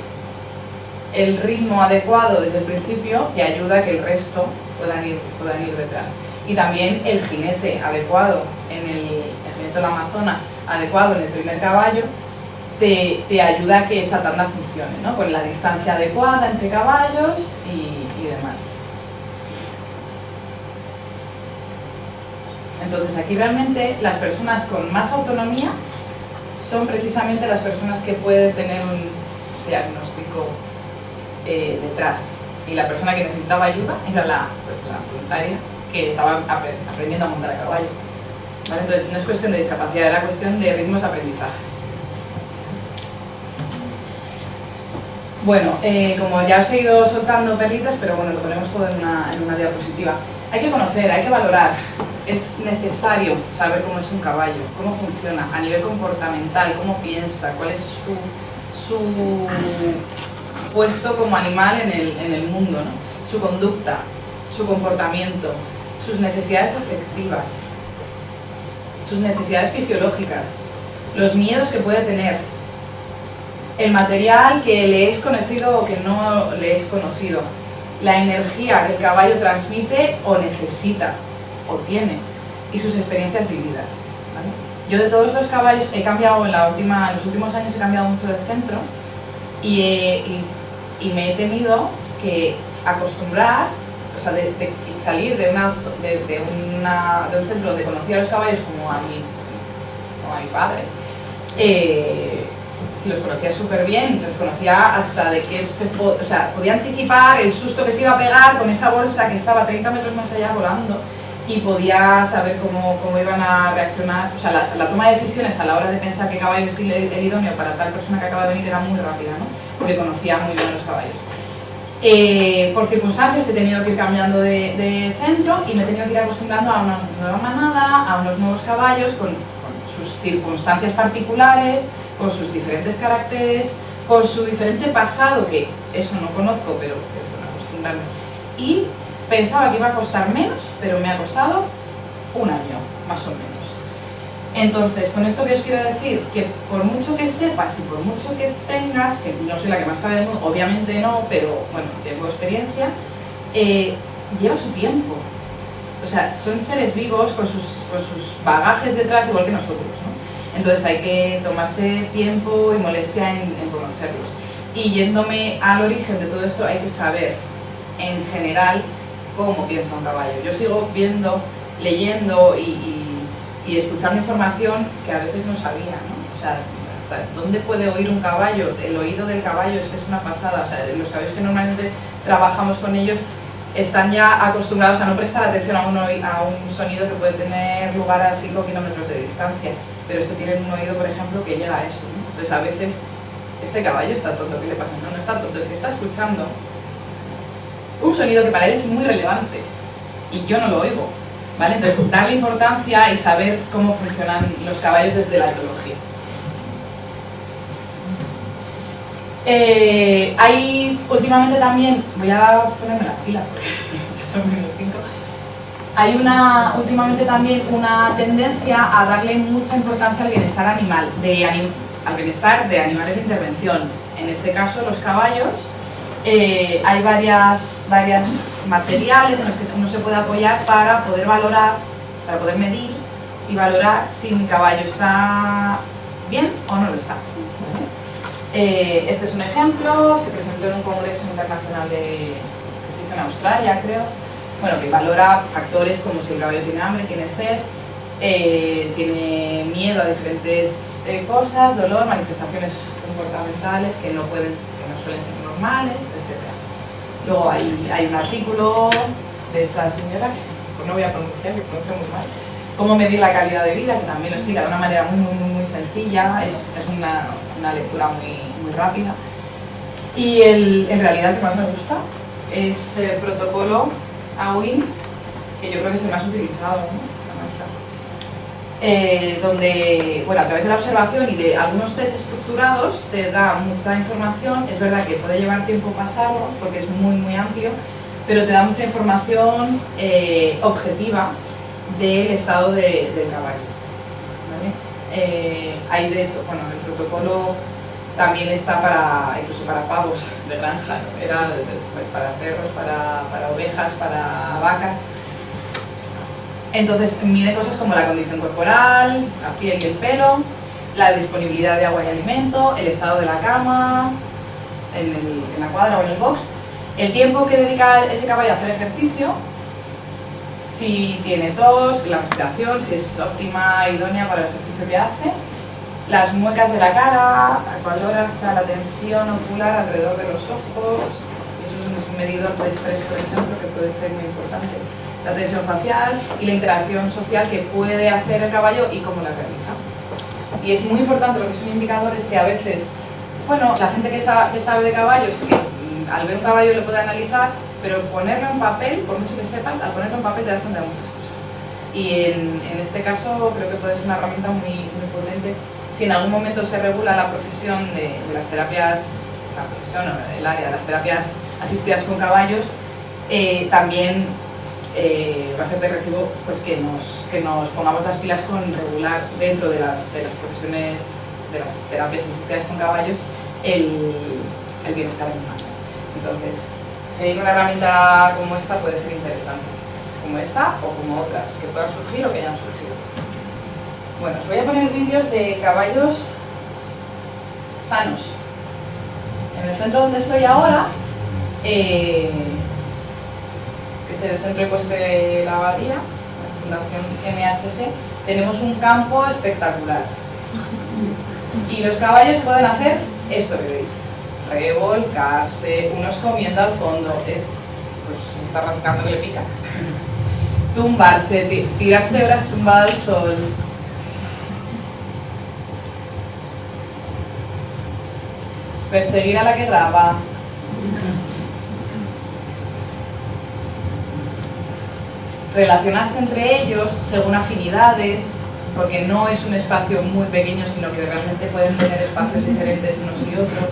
el ritmo adecuado desde el principio te ayuda a que el resto puedan ir detrás. Y también el jinete adecuado, el jinete de la Amazona adecuado en el primer caballo, te ayuda a que esa tanda funcione, ¿no? Con la distancia adecuada entre caballos y demás. Entonces aquí realmente las personas con más autonomía son precisamente las personas que pueden tener un diagnóstico detrás, y la persona que necesitaba ayuda era la voluntaria que estaba aprendiendo a montar a caballo, ¿vale? Entonces no es cuestión de discapacidad, era cuestión de ritmos de aprendizaje. Bueno, como ya os he ido soltando perlitas, pero bueno, lo ponemos todo en una diapositiva. Hay que conocer, hay que valorar. Es necesario saber cómo es un caballo, cómo funciona a nivel comportamental, cómo piensa, cuál es su puesto como animal en el mundo, ¿no? Su conducta, su comportamiento, sus necesidades afectivas, sus necesidades fisiológicas, los miedos que puede tener, el material que le es conocido o que no le es conocido, la energía que el caballo transmite o necesita o tiene, y sus experiencias vividas, ¿vale? Yo de todos los caballos he cambiado en los últimos años he cambiado mucho de centro y me he tenido que acostumbrar, o sea, de salir de un centro donde conocía a los caballos como a mi padre, los conocía súper bien, los conocía hasta de que podía anticipar el susto que se iba a pegar con esa bolsa que estaba 30 metros más allá volando, y podía saber cómo iban a reaccionar. O sea, la toma de decisiones a la hora de pensar qué caballo es el idóneo para tal persona que acaba de venir era muy rápida, ¿no? Porque conocía muy bien a los caballos. Por circunstancias he tenido que ir cambiando de centro y me he tenido que ir acostumbrando a una nueva manada, a unos nuevos caballos con sus circunstancias particulares, con sus diferentes caracteres, con su diferente pasado, que eso no conozco, pero acostumbrarme. Y pensaba que iba a costar menos, pero me ha costado un año, más o menos. Entonces, con esto que os quiero decir, que por mucho que sepas y por mucho que tengas, que no soy la que más sabe del mundo, obviamente no, pero bueno, tengo experiencia, lleva su tiempo. O sea, son seres vivos con sus bagajes detrás, igual que nosotros, ¿no? Entonces hay que tomarse tiempo y molestia en conocerlos. Y yéndome al origen de todo esto, hay que saber, en general, cómo piensa un caballo. Yo sigo viendo, leyendo y escuchando información que a veces no sabía, ¿no? O sea, hasta dónde puede oír un caballo. El oído del caballo es que es una pasada. O sea, los caballos que normalmente trabajamos con ellos están ya acostumbrados a no prestar atención a un sonido que puede tener lugar a 5 kilómetros de distancia, pero es que tienen un oído, por ejemplo, que llega a eso, ¿no? Entonces a veces, este caballo está tonto, ¿qué le pasa? No está tonto, es que está escuchando un sonido que para él es muy relevante y yo no lo oigo, ¿vale? Entonces darle importancia y saber cómo funcionan los caballos desde la etología. Hay últimamente también, voy a ponerme la pila porque ya son menos 5. Hay últimamente también una tendencia a darle mucha importancia al bienestar animal, al bienestar de animales de intervención. En este caso, los caballos. Hay varios materiales en los que uno se puede apoyar para poder valorar, para poder medir y valorar si mi caballo está bien o no lo está. Este es un ejemplo, se presentó en un congreso internacional que se hizo en Australia, creo, bueno, que valora factores como si el caballo tiene hambre, tiene sed, tiene miedo a diferentes cosas, dolor, manifestaciones comportamentales que no suelen ser normales, etc. Luego hay un artículo de esta señora, que pues no voy a pronunciar, que pronuncia muy mal, cómo medir la calidad de vida, que también lo explica de una manera muy sencilla, es una lectura muy rápida. Y en realidad el que más me gusta es el protocolo AWIN, que yo creo que es el más utilizado, ¿no? Donde, bueno, a través de la observación y de algunos test estructurados te da mucha información. Es verdad que puede llevar tiempo pasarlo porque es muy amplio, pero te da mucha información objetiva del estado del caballo, ¿vale? Bueno, el protocolo también está incluso para pavos de granja, ¿no? Era pues, para perros, para ovejas, para vacas. Entonces mide cosas como la condición corporal, la piel y el pelo, la disponibilidad de agua y alimento, el estado de la cama, en la cuadra o en el box, el tiempo que dedica ese caballo a hacer ejercicio, si tiene tos, la respiración, si es óptima, idónea para el ejercicio que hace, las muecas de la cara, a cuál hora está la tensión ocular alrededor de los ojos, es un medidor de estrés, por ejemplo, que puede ser muy importante. La tensión facial y la interacción social que puede hacer el caballo y cómo la realiza. Y es muy importante porque son indicadores que a veces, bueno, la gente que sabe de caballos, que al ver un caballo lo puede analizar, pero ponerlo en papel, por mucho que sepas, al ponerlo en papel te das cuenta de muchas cosas. Y en este caso creo que puede ser una herramienta muy potente. Si en algún momento se regula la profesión de las terapias, la profesión o el área de las terapias asistidas con caballos, también va a ser de recibo pues, que nos pongamos las pilas con regular dentro de las profesiones, de las terapias asistidas con caballos, el bienestar animal. Entonces, seguir una herramienta como esta puede ser interesante, como esta o como otras que puedan surgir o que hayan surgido. Bueno, os voy a poner vídeos de caballos sanos. En el centro donde estoy ahora, que es el Centro Ecuestre de la Abadía, la Fundación MHC, tenemos un campo espectacular. Y los caballos pueden hacer esto que veis, revolcarse, unos comiendo al fondo, pues está rascando que le pica, tumbarse, tirarse horas tumbado al sol. Perseguir a la que graba. Relacionarse entre ellos según afinidades, porque no es un espacio muy pequeño, sino que realmente pueden tener espacios diferentes unos y otros.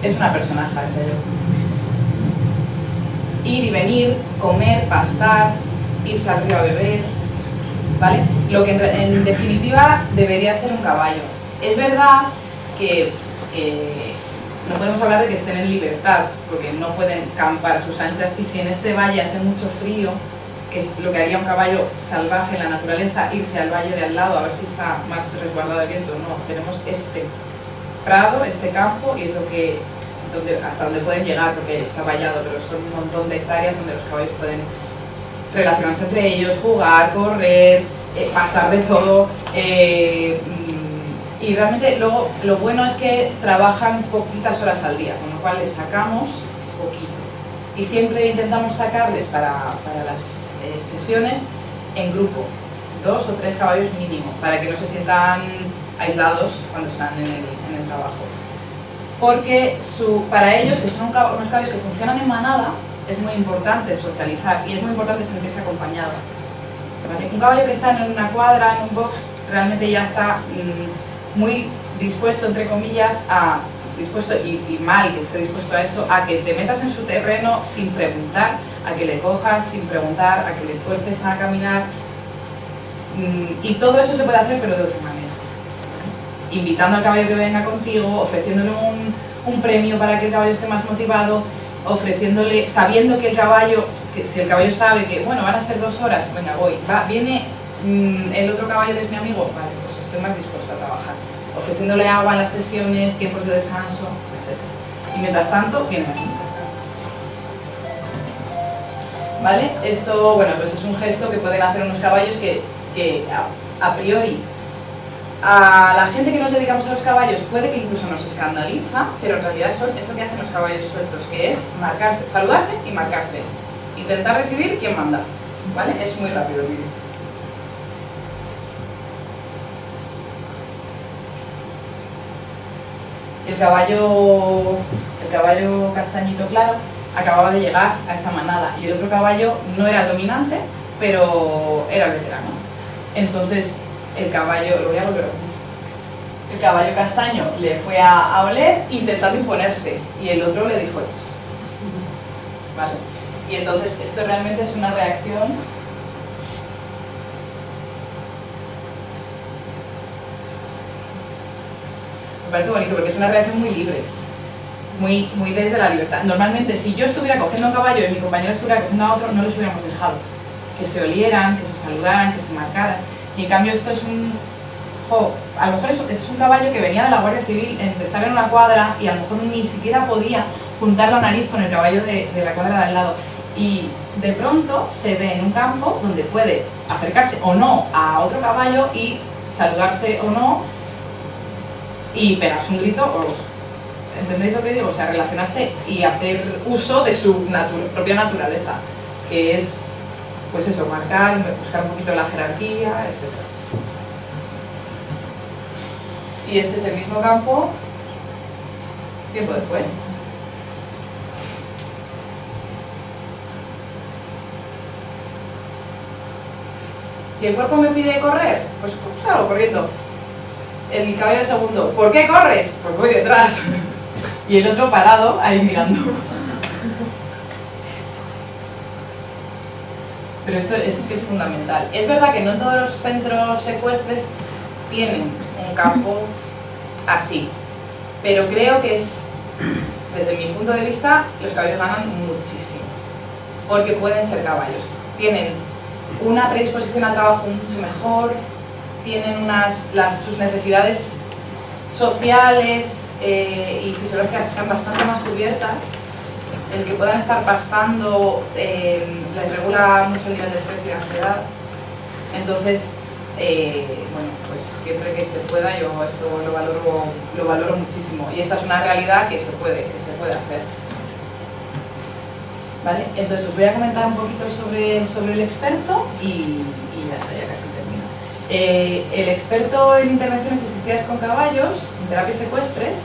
Es una personaje este yo. Ir y venir, comer, pastar, irse al río a beber, ¿vale? Lo que en definitiva debería ser un caballo. Es verdad que no podemos hablar de que estén en libertad, porque no pueden campar a sus anchas, y si en este valle hace mucho frío, que es lo que haría un caballo salvaje en la naturaleza, irse al valle de al lado a ver si está más resguardado del viento, no, tenemos este prado, este campo, y es hasta donde pueden llegar, porque está vallado, pero son un montón de hectáreas donde los caballos pueden relacionarse entre ellos, jugar, correr, pasar de todo, y realmente luego lo bueno es que trabajan poquitas horas al día, con lo cual les sacamos poquito. Y siempre intentamos sacarles para las sesiones en grupo, 2 o 3 caballos mínimo, para que no se sientan aislados cuando están en el trabajo. Porque para ellos, que son unos caballos que funcionan en manada, es muy importante socializar y es muy importante sentirse acompañado. ¿Vale? Un caballo que está en una cuadra, en un box, realmente ya está muy dispuesto, entre comillas, dispuesto y mal que esté dispuesto a eso, a que te metas en su terreno sin preguntar, a que le cojas sin preguntar, a que le fuerces a caminar, y todo eso se puede hacer pero de otra manera, invitando al caballo que venga contigo, ofreciéndole un premio para que el caballo esté más motivado, ofreciéndole, sabiendo que el caballo, que si el caballo sabe que bueno, van a ser 2 horas, venga voy, viene el otro caballo que es mi amigo, vale, pues estoy más dispuesto a trabajar, ofreciéndole agua en las sesiones, tiempos de descanso, etc. Y mientras tanto, viene aquí. ¿vale? Esto, bueno, pues es un gesto que pueden hacer unos caballos que a priori a la gente que nos dedicamos a los caballos puede que incluso nos escandaliza, pero en realidad es lo que hacen los caballos sueltos, que es marcarse, saludarse y marcarse. Intentar decidir quién manda, ¿vale? Es muy rápido el vídeo. El caballo castañito claro acababa de llegar a esa manada y el otro caballo no era el dominante, pero era el veterano. Entonces el caballo, lo voy a volver a poner. El caballo castaño le fue a oler intentando imponerse y el otro le dijo ch. ¿Vale? Y entonces esto realmente es una reacción me parece bonito porque es una reacción muy libre, muy desde la libertad. Normalmente si yo estuviera cogiendo a un caballo y mi compañero estuviera cogiendo a otro, no los hubiéramos dejado que se olieran, que se saludaran, que se marcaran. Y en cambio esto es a lo mejor es un caballo que venía de la Guardia Civil, de estar en una cuadra y a lo mejor ni siquiera podía juntar la nariz con el caballo de la cuadra de al lado. Y de pronto se ve en un campo donde puede acercarse o no a otro caballo y saludarse o no y pegarse un grito o... ¿Entendéis lo que digo? O sea, relacionarse y hacer uso de su propia naturaleza, que es, pues eso, marcar, buscar un poquito la jerarquía, etc. Y este es el mismo campo tiempo después. ¿Y el cuerpo me pide correr? Pues salgo corriendo. El caballo segundo, ¿por qué corres? Pues voy detrás. Y el otro parado, ahí mirando. Pero esto sí que es fundamental. Es verdad que no todos los centros secuestres tienen un campo así, pero creo que es, desde mi punto de vista, los caballos ganan muchísimo, porque pueden ser caballos. Tienen una predisposición al trabajo mucho mejor, tienen sus necesidades sociales y fisiológicas están bastante más cubiertas. El que puedan estar pastando les regula mucho el nivel de estrés y de ansiedad. Entonces, bueno, pues siempre que se pueda, yo esto lo valoro muchísimo. Y esta es una realidad que se puede hacer. ¿Vale? Entonces os voy a comentar un poquito sobre el experto y ya está, ya casi termino. El experto en intervenciones asistidas con caballos, en terapias ecuestres,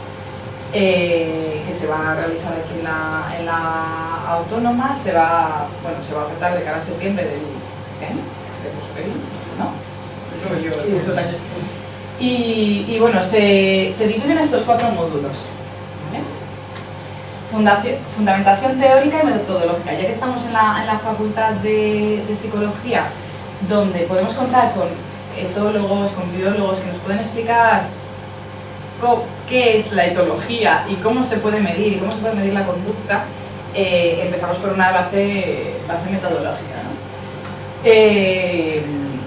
que se va a realizar aquí en la autónoma, se va a ofertar de cara a septiembre de este año, del curso que viene, ¿no? Eso yo llevo muchos años. Y bueno, se dividen en estos 4 módulos. Fundamentación teórica y metodológica. Ya que estamos en la facultad de psicología, donde podemos contar con etólogos, con biólogos que nos pueden explicar qué es la etología y cómo se puede medir y cómo se puede medir la conducta, empezamos por una base metodológica, ¿no?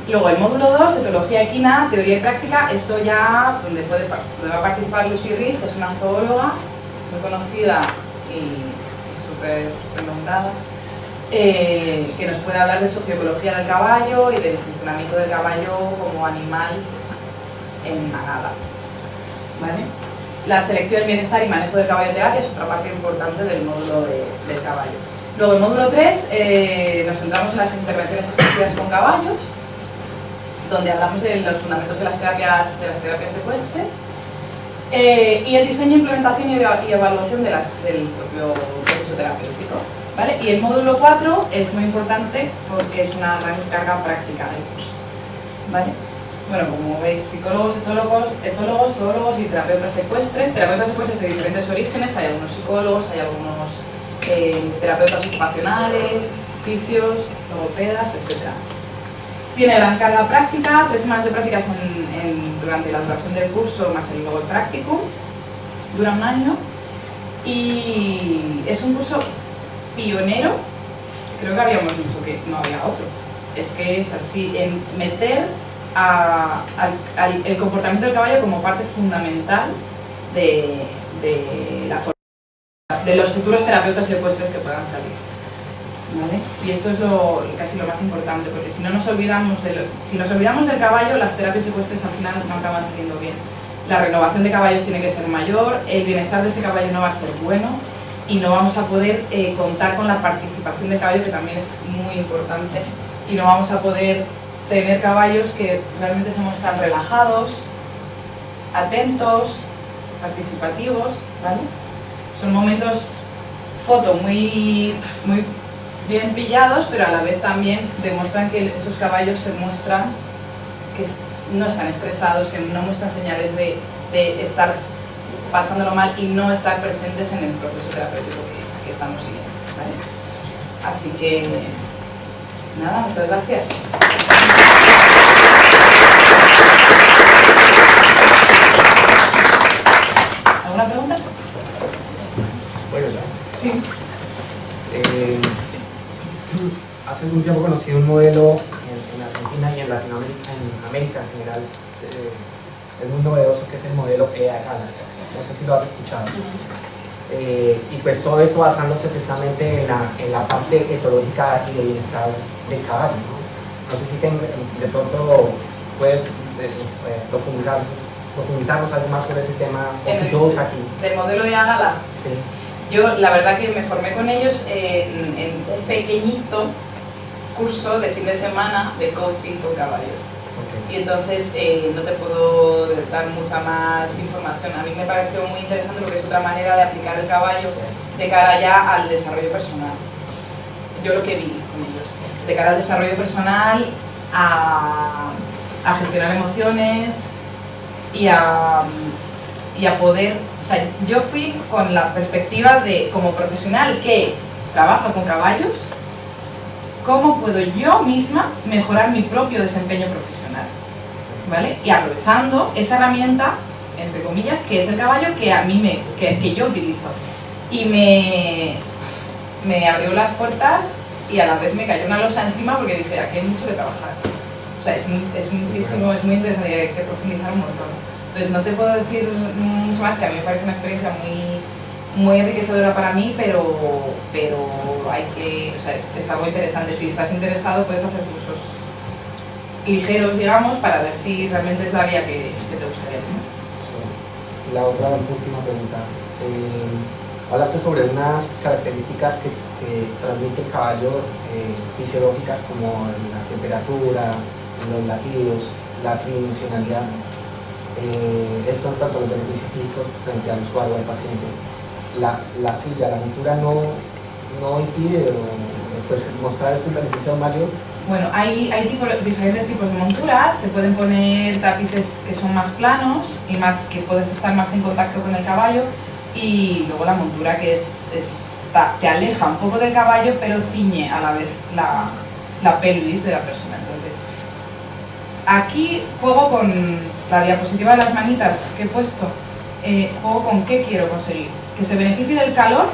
Luego el módulo 2, etología equina, teoría y práctica. Esto ya donde va a participar Lucy Riis, que es una zoóloga muy conocida y súper renombrada, que nos puede hablar de socioecología del caballo y del funcionamiento del caballo como animal en manada. ¿Vale? La selección, bienestar y manejo del caballo terapia es otra parte importante del módulo del caballo. Luego el módulo 3 nos centramos en las intervenciones asistidas con caballos, donde hablamos de los fundamentos de las terapias ecuestres. Y el diseño, implementación y evaluación del propio proceso terapéutico, ¿vale? Y el módulo 4 es muy importante porque es una gran carga práctica del curso, ¿vale? Bueno, como veis, psicólogos, etólogos, zoólogos y terapeutas ecuestres de diferentes orígenes. Hay algunos psicólogos, hay algunos terapeutas ocupacionales, fisios, logopedas, etc. Tiene gran carga práctica, 3 semanas de prácticas durante la duración del curso, más luego el practicum, dura 1 año, y es un curso pionero. Creo que habíamos dicho que no había otro. Es que es así, en meter el comportamiento del caballo como parte fundamental de los futuros terapeutas ecuestres que puedan salir. ¿vale? Y esto es casi lo más importante, porque si no nos olvidamos si nos olvidamos del caballo, las terapias ecuestres al final no acaban saliendo bien. La renovación de caballos tiene que ser mayor, el bienestar de ese caballo no va a ser bueno y no vamos a poder contar con la participación del caballo, que también es muy importante, y no vamos a poder tener caballos que realmente se muestran relajados, atentos, participativos, ¿vale? Son momentos foto muy bien pillados, pero a la vez también demuestran que esos caballos se muestran que no están estresados, que no muestran señales de estar pasándolo mal y no estar presentes en el proceso terapéutico que estamos siguiendo, ¿vale? Así que, nada, muchas gracias. ¿Alguna pregunta? Bueno, ya. Sí. Hace algún tiempo conocí un modelo en Argentina y en Latinoamérica, en América en general, es muy novedoso, que es el modelo EAGALA. No sé si lo has escuchado. Y pues todo esto basándose precisamente en la parte etológica y de bienestar del caballo, ¿no? No sé si de pronto puedes profundizarnos algo más sobre ese tema, o si sos aquí. ¿Del modelo EAGALA? Sí. Yo la verdad que me formé con ellos en un pequeñito curso de fin de semana de coaching con caballos. Okay. Y entonces no te puedo dar mucha más información. A mí me pareció muy interesante porque es otra manera de aplicar el caballo de cara ya al desarrollo personal. Yo lo que vi con ellos, de cara al desarrollo personal, a gestionar emociones y a poder, o sea, yo fui con la perspectiva de, como profesional que trabaja con caballos, cómo puedo yo misma mejorar mi propio desempeño profesional, ¿vale? Y aprovechando esa herramienta, entre comillas, que es el caballo que a mí que yo utilizo. Y me abrió las puertas y a la vez me cayó una losa encima porque dije, aquí hay mucho que trabajar. O sea, es muchísimo, es muy interesante y hay que profundizar un montón. Entonces no te puedo decir mucho más, que a mí me parece una experiencia muy enriquecedora para mí, pero hay que, o sea, es algo interesante. Si estás interesado puedes hacer cursos ligeros, digamos, para ver si realmente es la vía que te gustaría tener. Sí. La otra última pregunta. Hablaste sobre unas características que transmite el caballo fisiológicas, como la temperatura, los latidos, la tridimensionalidad. Esto en cuanto a los beneficios físicos frente al usuario, al paciente. La silla, la montura no impide pues, mostrar estos beneficios mayor. Bueno, hay diferentes tipos de monturas. Se pueden poner tapices que son más planos y más que puedes estar más en contacto con el caballo, y luego la montura que te aleja un poco del caballo pero ciñe a la vez la pelvis de la persona. Entonces, aquí juego con la diapositiva de las manitas que he puesto, juego con qué quiero conseguir, que se beneficie del calor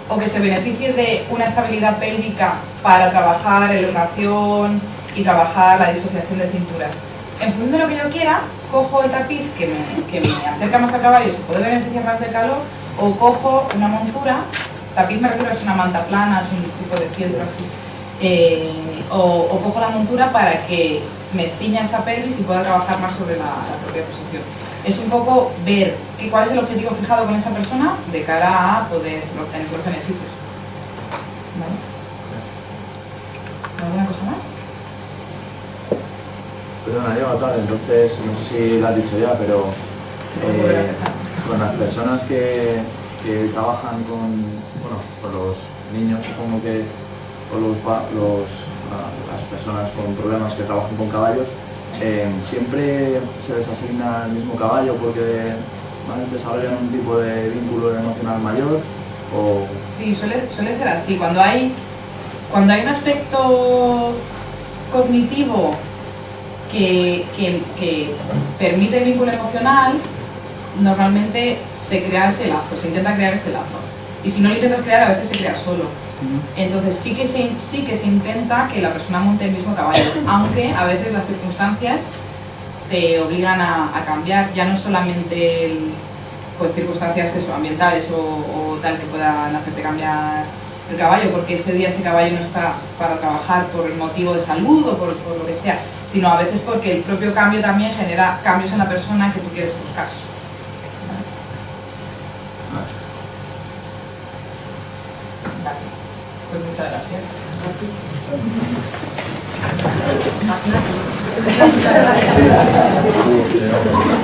o que se beneficie de una estabilidad pélvica para trabajar elongación y trabajar la disociación de cinturas. En función de lo que yo quiera, cojo el tapiz que me acerca más al caballo y se puede beneficiar más del calor, o cojo una montura, tapiz me refiero, es una manta plana, es un tipo de fieltro así, o cojo la montura para que me ciña esa pelvis y pueda trabajar más sobre la propia posición. Es un poco ver cuál es el objetivo fijado con esa persona de cara a poder obtener los beneficios. ¿Vale? ¿Alguna cosa más? Perdona, llego tarde, entonces no sé si lo has dicho ya, pero con las personas que trabajan con los niños, supongo que, o las personas con problemas que trabajan con caballos, siempre se les asigna el mismo caballo porque desarrollan un tipo de vínculo emocional mayor, o... Sí, suele ser así. Cuando hay un aspecto cognitivo que permite el vínculo emocional, normalmente se crea ese lazo, se intenta crear ese lazo. Y si no lo intentas crear, a veces se crea solo. Entonces sí que se intenta que la persona monte el mismo caballo, aunque a veces las circunstancias te obligan a cambiar, ya no solamente pues circunstancias ambientales o tal que puedan hacerte cambiar el caballo, porque ese día ese caballo no está para trabajar por motivo de salud o por lo que sea, sino a veces porque el propio cambio también genera cambios en la persona que tú quieres buscar. Vale. Pues muchas gracias. Gracias.